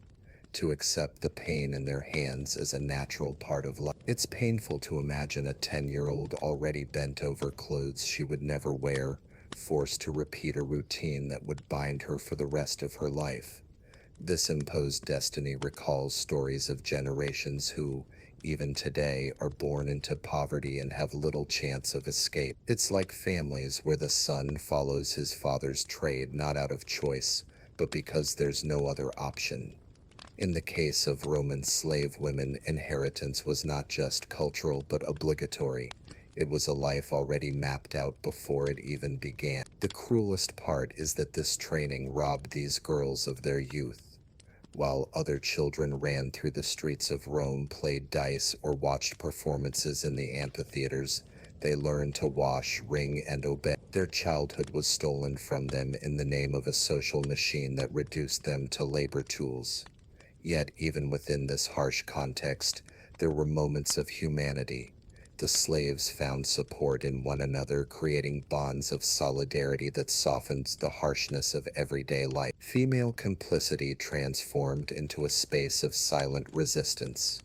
to accept the pain in their hands as a natural part of life. It's painful to imagine a 10-year-old already bent over clothes she would never wear, forced to repeat a routine that would bind her for the rest of her life. This imposed destiny recalls stories of generations who, even today, are born into poverty and have little chance of escape. It's like families where the son follows his father's trade not out of choice, but because there's no other option. In the case of Roman slave women, inheritance was not just cultural but obligatory. It was a life already mapped out before it even began. The cruelest part is that this training robbed these girls of their youth. While other children ran through the streets of Rome, played dice, or watched performances in the amphitheaters, they learned to wash, wring, and obey. Their childhood was stolen from them in the name of a social machine that reduced them to labor tools. Yet, even within this harsh context, there were moments of humanity. The slaves found support in one another, creating bonds of solidarity that softened the harshness of everyday life. Female complicity transformed into a space of silent resistance.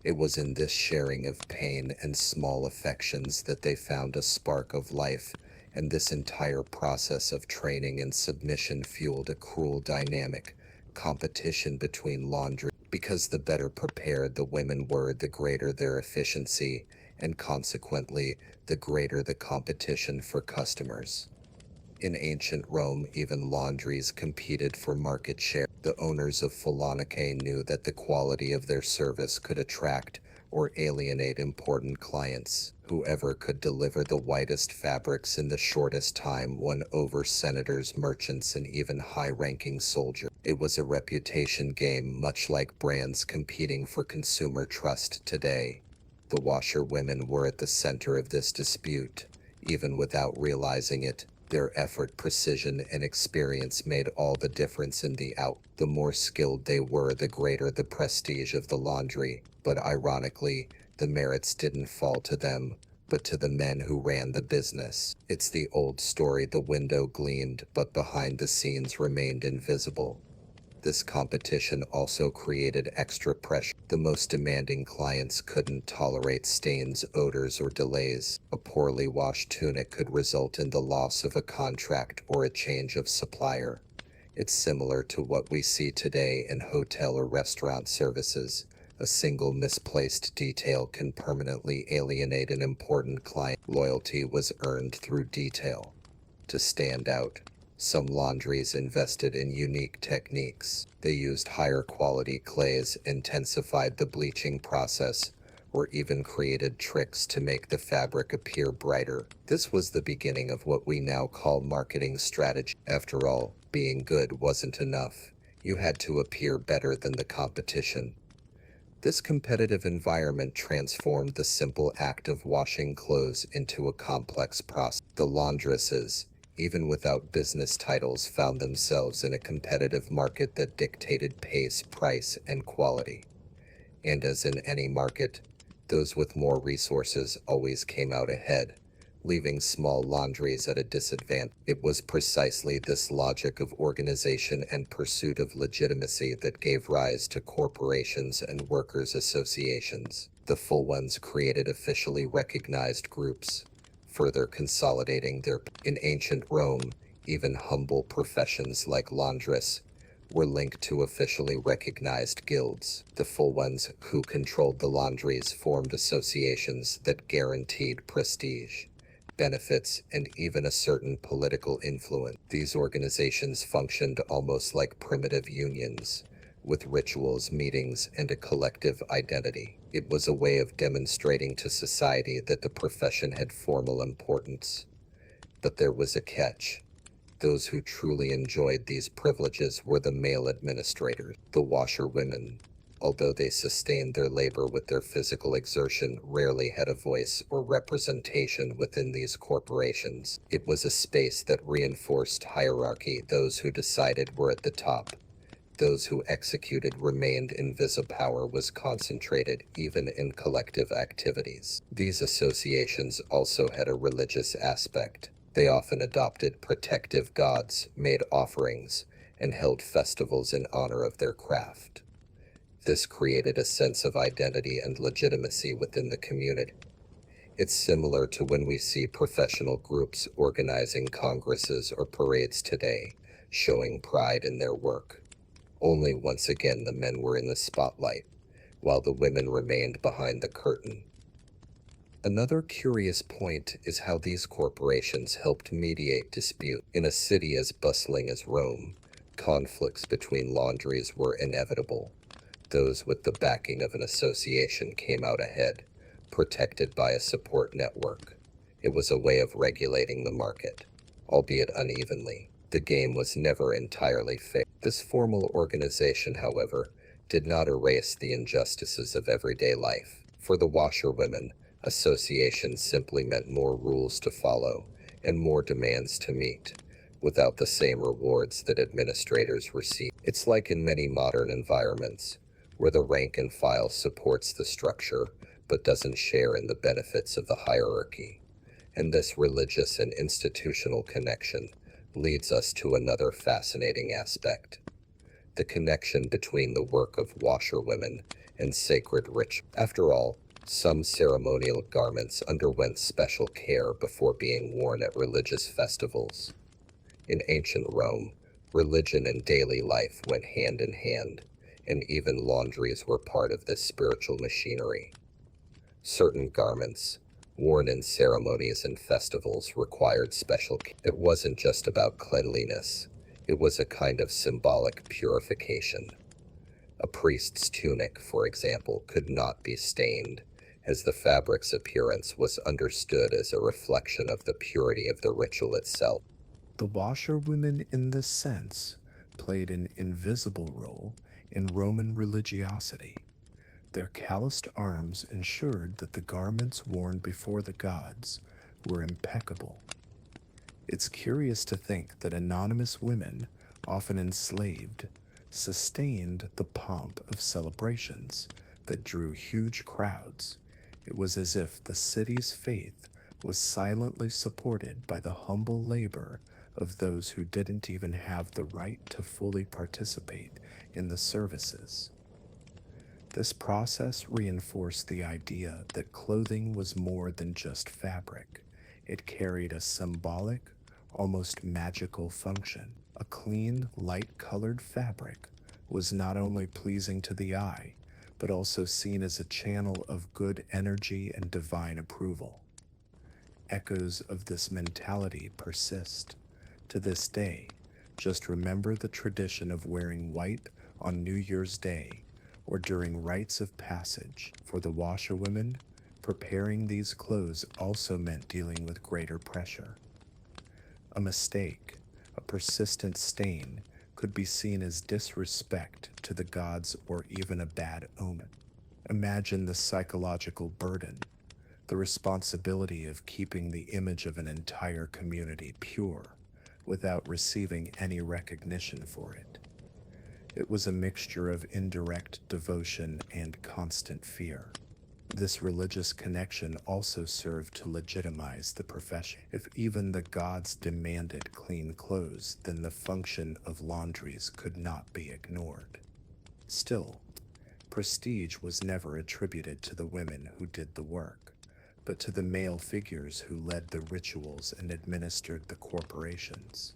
It was in this sharing of pain and small affections that they found a spark of life, and this entire process of training and submission fueled a cruel dynamic, competition between laundry. Because the better prepared the women were, the greater their efficiency, and consequently, the greater the competition for customers. In ancient Rome, even laundries competed for market share. The owners of Phalanike knew that the quality of their service could attract or alienate important clients. Whoever could deliver the whitest fabrics in the shortest time won over senators, merchants, and even high-ranking soldiers. It was a reputation game, much like brands competing for consumer trust today. The washerwomen were at the center of this dispute. Even without realizing it, their effort, precision, and experience made all the difference in the out. The more skilled they were, the greater the prestige of the laundry. But ironically, the merits didn't fall to them. but to the men who ran the business. It's the old story: the window gleamed, but behind the scenes remained invisible. This competition also created extra pressure. The most demanding clients couldn't tolerate stains, odors, or delays. A poorly washed tunic could result in the loss of a contract or a change of supplier. It's similar to what we see today in hotel or restaurant services. A single misplaced detail can permanently alienate an important client. Loyalty was earned through detail. To stand out, some laundries invested in unique techniques. They used higher quality clays, intensified the bleaching process, or even created tricks to make the fabric appear brighter. This was the beginning of what we now call marketing strategy. After all, being good wasn't enough. You had to appear better than the competition. This competitive environment transformed the simple act of washing clothes into a complex process. The laundresses, even without business titles, found themselves in a competitive market that dictated pace, price, and quality. And as in any market, those with more resources always came out ahead, leaving small laundries at a disadvantage. It was precisely this logic of organization and pursuit of legitimacy that gave rise to corporations and workers' associations. The full ones created officially recognized groups, further consolidating their. In ancient Rome, even humble professions like laundress were linked to officially recognized guilds. The full ones who controlled the laundries formed associations that guaranteed prestige, benefits, and even a certain political influence. These organizations functioned almost like primitive unions, with rituals, meetings, and a collective identity. It was a way of demonstrating to society that the profession had formal importance. But there was a catch. Those who truly enjoyed these privileges were the male administrators, the washerwomen. Although they sustained their labor with their physical exertion, rarely had a voice or representation within these corporations. It was a space that reinforced hierarchy. Those who decided were at the top. Those who executed remained invisible. Power was concentrated even in collective activities. These associations also had a religious aspect. They often adopted protective gods, made offerings, and held festivals in honor of their craft. This created a sense of identity and legitimacy within the community. It's similar to when we see professional groups organizing congresses or parades today, showing pride in their work. Only once again the men were in the spotlight, while the women remained behind the curtain. Another curious point is how these corporations helped mediate dispute. In a city as bustling as Rome, conflicts between laundries were inevitable. Those with the backing of an association came out ahead, protected by a support network. It was a way of regulating the market, albeit unevenly. The game was never entirely fair. This formal organization, however, did not erase the injustices of everyday life. For the washerwomen, association simply meant more rules to follow and more demands to meet, without the same rewards that administrators receive. It's like in many modern environments, where the rank and file supports the structure but doesn't share in the benefits of the hierarchy. And this religious and institutional connection leads us to another fascinating aspect: the connection between the work of washerwomen and sacred ritual. After all, some ceremonial garments underwent special care before being worn at religious festivals. In ancient Rome, religion and daily life went hand in hand, and even laundries were part of this spiritual machinery. Certain garments, worn in ceremonies and festivals, required special care. It wasn't just about cleanliness, it was a kind of symbolic purification. A priest's tunic, for example, could not be stained, as the fabric's appearance was understood as a reflection of the purity of the ritual itself. The washerwomen, in this sense, played an invisible role in Roman religiosity. Their calloused arms ensured that the garments worn before the gods were impeccable. It's curious to think that anonymous women, often enslaved, sustained the pomp of celebrations that drew huge crowds It was as if the city's faith was silently supported by the humble labor of those who didn't even have the right to fully participate in the services. This process reinforced the idea that clothing was more than just fabric. It carried a symbolic, almost magical function. A clean, light-colored fabric was not only pleasing to the eye, but also seen as a channel of good energy and divine approval. Echoes of this mentality persist. To this day, just remember the tradition of wearing white on New Year's Day or during rites of passage. For the washerwomen, preparing these clothes also meant dealing with greater pressure. A mistake, a persistent stain, could be seen as disrespect to the gods or even a bad omen. Imagine the psychological burden, the responsibility of keeping the image of an entire community pure without receiving any recognition for it. It was a mixture of indirect devotion and constant fear. This religious connection also served to legitimize the profession. If even the gods demanded clean clothes, then the function of laundries could not be ignored. Still, prestige was never attributed to the women who did the work, but to the male figures who led the rituals and administered the corporations.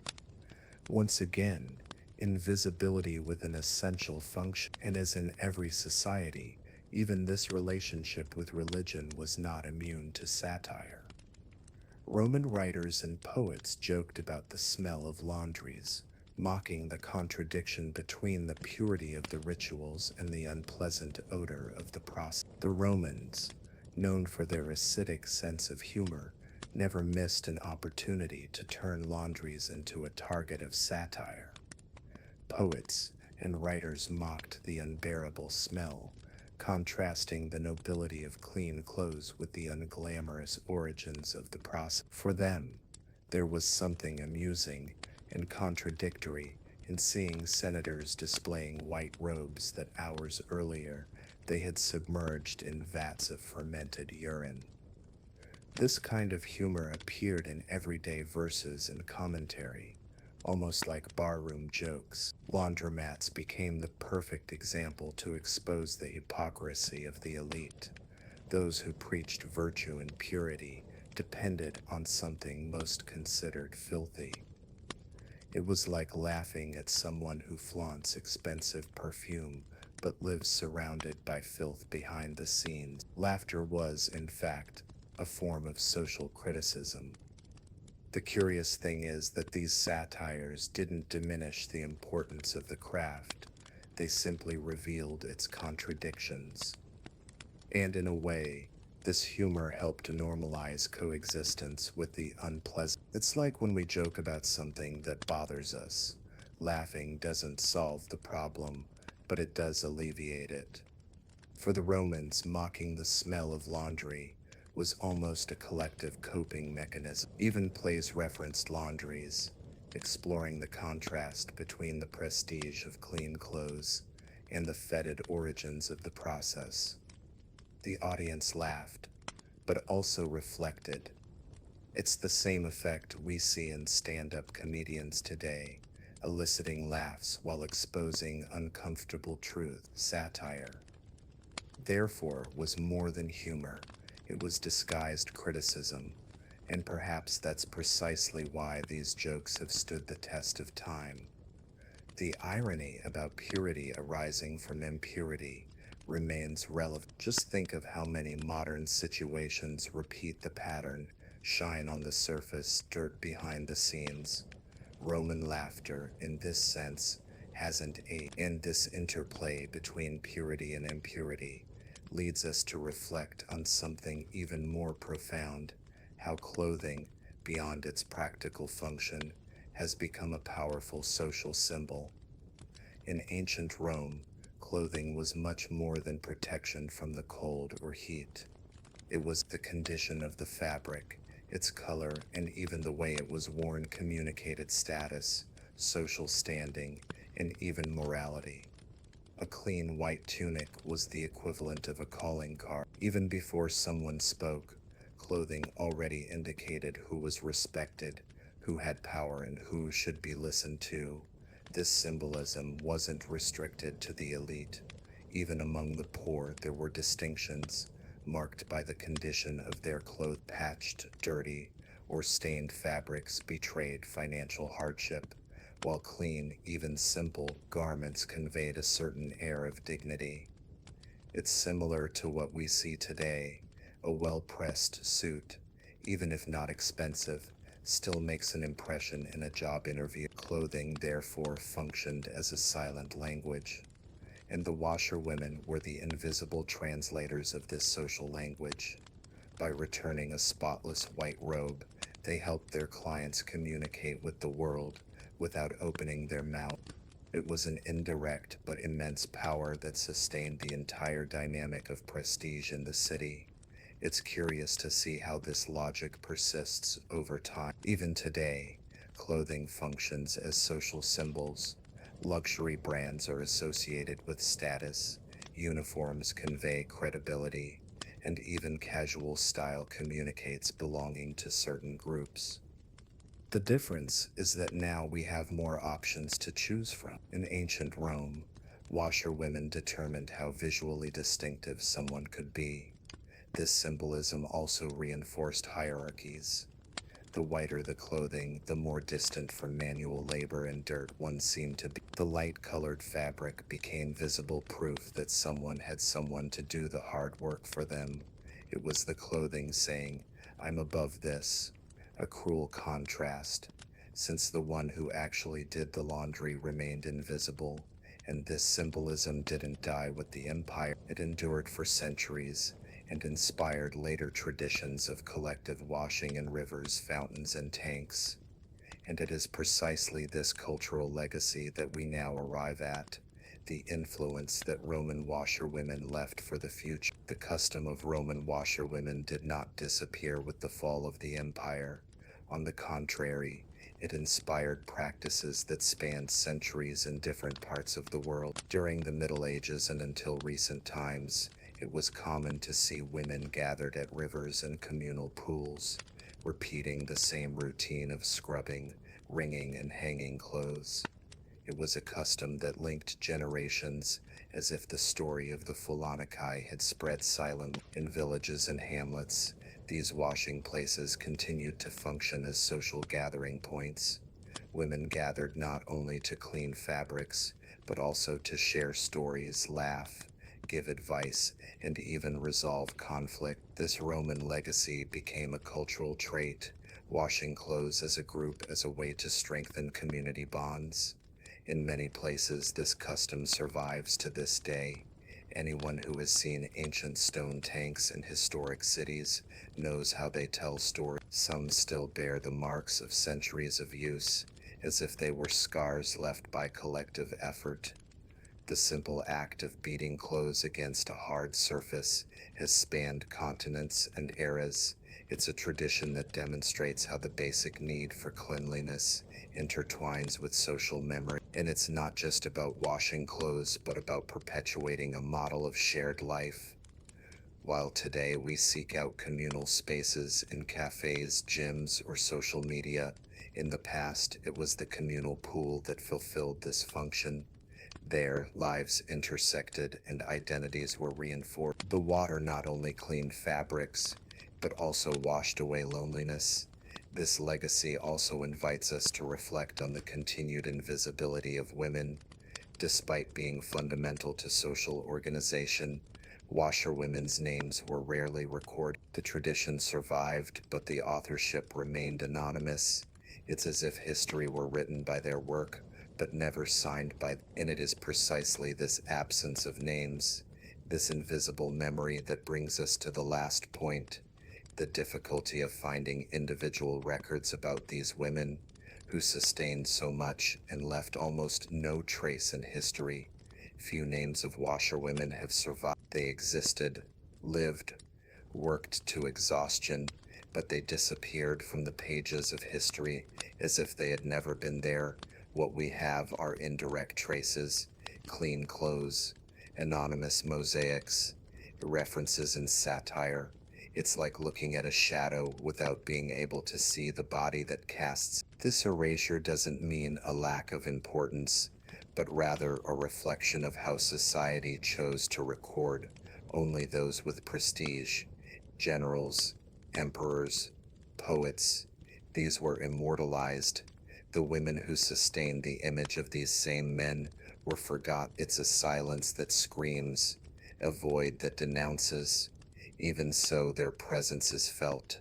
Once again, invisibility with an essential function, and as in every society, even this relationship with religion was not immune to satire. Roman writers and poets joked about the smell of laundries, mocking the contradiction between the purity of the rituals and the unpleasant odor of the process. The Romans, known for their acidic sense of humor, never missed an opportunity to turn laundries into a target of satire. Poets and writers mocked the unbearable smell, contrasting the nobility of clean clothes with the unglamorous origins of the process. For them, there was something amusing and contradictory in seeing senators displaying white robes that hours earlier they had submerged in vats of fermented urine. This kind of humor appeared in everyday verses and commentary, almost like barroom jokes. Laundromats became the perfect example to expose the hypocrisy of the elite. Those who preached virtue and purity depended on something most considered filthy. It was like laughing at someone who flaunts expensive perfume but lives surrounded by filth behind the scenes. Laughter was, in fact, a form of social criticism. The curious thing is that these satires didn't diminish the importance of the craft, they simply revealed its contradictions. And in a way, this humor helped to normalize coexistence with the unpleasant. It's like when we joke about something that bothers us. Laughing doesn't solve the problem, but it does alleviate it. For the Romans, mocking the smell of laundry was almost a collective coping mechanism. Even plays referenced laundries, exploring the contrast between the prestige of clean clothes and the fetid origins of the process. The audience laughed, but also reflected. It's the same effect we see in stand-up comedians today, eliciting laughs while exposing uncomfortable truth. Satire, therefore, was more than humor. It was disguised criticism, and perhaps that's precisely why these jokes have stood the test of time. The irony about purity arising from impurity remains relevant. Just think of how many modern situations repeat the pattern: shine on the surface, dirt behind the scenes. Roman laughter, in this sense, hasn't aged. And this interplay between purity and impurity leads us to reflect on something even more profound: how clothing, beyond its practical function, has become a powerful social symbol. In ancient Rome, clothing was much more than protection from the cold or heat. It was the condition of the fabric, its color, and even the way it was worn communicated status, social standing, and even morality. A clean white tunic was the equivalent of a calling card. Even before someone spoke, clothing already indicated who was respected, who had power, and who should be listened to. This symbolism wasn't restricted to the elite. Even among the poor, there were distinctions, marked by the condition of their clothes. Patched, dirty, or stained fabrics betrayed financial hardship, while clean, even simple, garments conveyed a certain air of dignity. It's similar to what we see today. A well-pressed suit, even if not expensive, still makes an impression in a job interview. Clothing therefore functioned as a silent language, and the washerwomen were the invisible translators of this social language. By returning a spotless white robe, they helped their clients communicate with the world without opening their mouth. It was an indirect but immense power that sustained the entire dynamic of prestige in the city. It's curious to see how this logic persists over time. Even today, clothing functions as social symbols. Luxury brands are associated with status, uniforms convey credibility, and even casual style communicates belonging to certain groups. The difference is that now we have more options to choose from. In ancient Rome, washerwomen determined how visually distinctive someone could be. This symbolism also reinforced hierarchies. The whiter the clothing, the more distant from manual labor and dirt one seemed to be. The light-colored fabric became visible proof that someone had someone to do the hard work for them. It was the clothing saying, "I'm above this," a cruel contrast, since the one who actually did the laundry remained invisible, and this symbolism didn't die with the empire. It endured for centuries and inspired later traditions of collective washing in rivers, fountains, and tanks. And it is precisely this cultural legacy that we now arrive at, the influence that Roman washerwomen left for the future. The custom of Roman washerwomen did not disappear with the fall of the empire. On the contrary, it inspired practices that spanned centuries in different parts of the world. During the Middle Ages and until recent times, it was common to see women gathered at rivers and communal pools, repeating the same routine of scrubbing, wringing, and hanging clothes. It was a custom that linked generations, as if the story of the Pholonici had spread silently. In villages and hamlets, these washing places continued to function as social gathering points. Women gathered not only to clean fabrics, but also to share stories, laugh, give advice, and even resolve conflict. This Roman legacy became a cultural trait, washing clothes as a group as a way to strengthen community bonds. In many places, this custom survives to this day. Anyone who has seen ancient stone tanks in historic cities knows how they tell stories. Some still bear the marks of centuries of use, as if they were scars left by collective effort. The simple act of beating clothes against a hard surface has spanned continents and eras. It's a tradition that demonstrates how the basic need for cleanliness intertwines with social memory. And it's not just about washing clothes, but about perpetuating a model of shared life. While today we seek out communal spaces in cafes, gyms, or social media, in the past it was the communal pool that fulfilled this function. There, lives intersected and identities were reinforced. The water not only cleaned fabrics, but also washed away loneliness. This legacy also invites us to reflect on the continued invisibility of women. Despite being fundamental to social organization, washerwomen's names were rarely recorded. The tradition survived, but the authorship remained anonymous. It's as if history were written by their work, but never signed by them. And it is precisely this absence of names, this invisible memory, that brings us to the last point, the difficulty of finding individual records about these women who sustained so much and left almost no trace in history. Few names of washerwomen have survived. They existed, lived, worked to exhaustion, but they disappeared from the pages of history as if they had never been there. What we have are indirect traces, clean clothes, anonymous mosaics, references and satire. It's like looking at a shadow without being able to see the body that casts. This erasure doesn't mean a lack of importance, but rather a reflection of how society chose to record only those with prestige. Generals, emperors, poets, these were immortalized. The women who sustained the image of these same men were forgot. It's a silence that screams, a void that denounces. Even so, their presence is felt.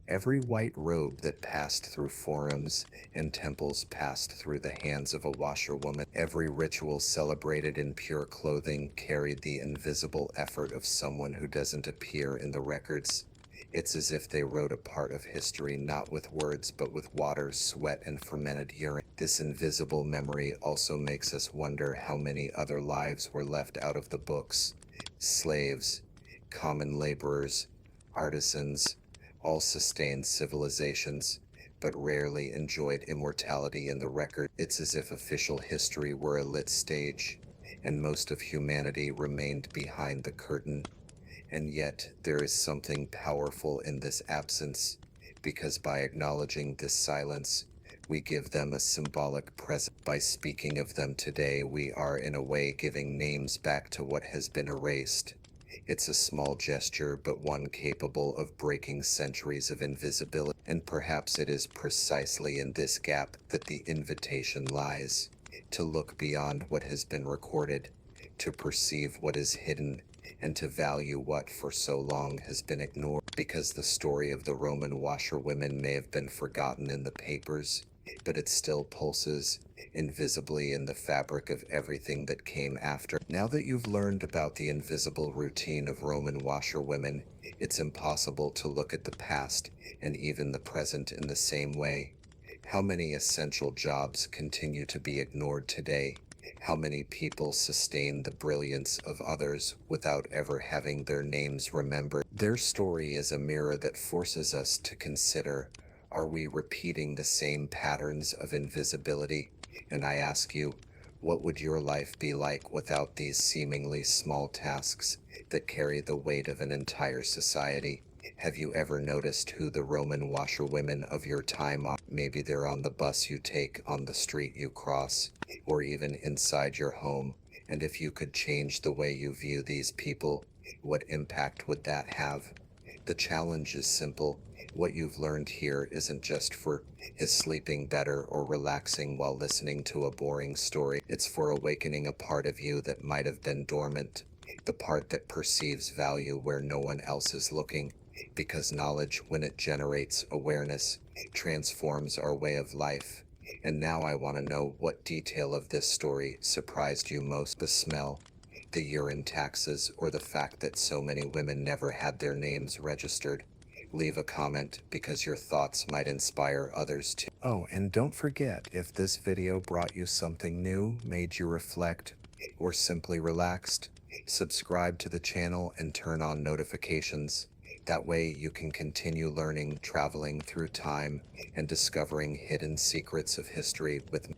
Every white robe that passed through forums and temples passed through the hands of a washerwoman. Every ritual celebrated in pure clothing carried the invisible effort of someone who doesn't appear in the records. It's as if they wrote a part of history not with words but with water, sweat, and fermented urine. This invisible memory also makes us wonder how many other lives were left out of the books. Slaves, common laborers, artisans, all sustained civilizations, but rarely enjoyed immortality in the record. It's as if official history were a lit stage, and most of humanity remained behind the curtain. And yet, there is something powerful in this absence, because by acknowledging this silence, we give them a symbolic presence. By speaking of them today, we are in a way giving names back to what has been erased. It's a small gesture, but one capable of breaking centuries of invisibility. And perhaps it is precisely in this gap that the invitation lies, to look beyond what has been recorded, to perceive what is hidden, and to value what for so long has been ignored. Because the story of the Roman washerwomen may have been forgotten in the papers, but it still pulses invisibly in the fabric of everything that came after. Now that you've learned about the invisible routine of Roman washerwomen, it's impossible to look at the past and even the present in the same way. How many essential jobs continue to be ignored today? How many people sustain the brilliance of others without ever having their names remembered? Their story is a mirror that forces us to consider, are we repeating the same patterns of invisibility? And I ask you, what would your life be like without these seemingly small tasks that carry the weight of an entire society? Have you ever noticed who the Roman washerwomen of your time are? Maybe they're on the bus you take, on the street you cross, or even inside your home. And if you could change the way you view these people, what impact would that have? The challenge is simple. What you've learned here isn't just for sleeping better or relaxing while listening to a boring story. It's for awakening a part of you that might have been dormant, the part that perceives value where no one else is looking. Because knowledge, when it generates awareness, transforms our way of life. And now I want to know, what detail of this story surprised you most? The smell, the urine taxes, or the fact that so many women never had their names registered? Leave a comment, because your thoughts might inspire others too. Oh, and don't forget, if this video brought you something new, made you reflect, or simply relaxed, subscribe to the channel and turn on notifications. That way you can continue learning, traveling through time, and discovering hidden secrets of history with me.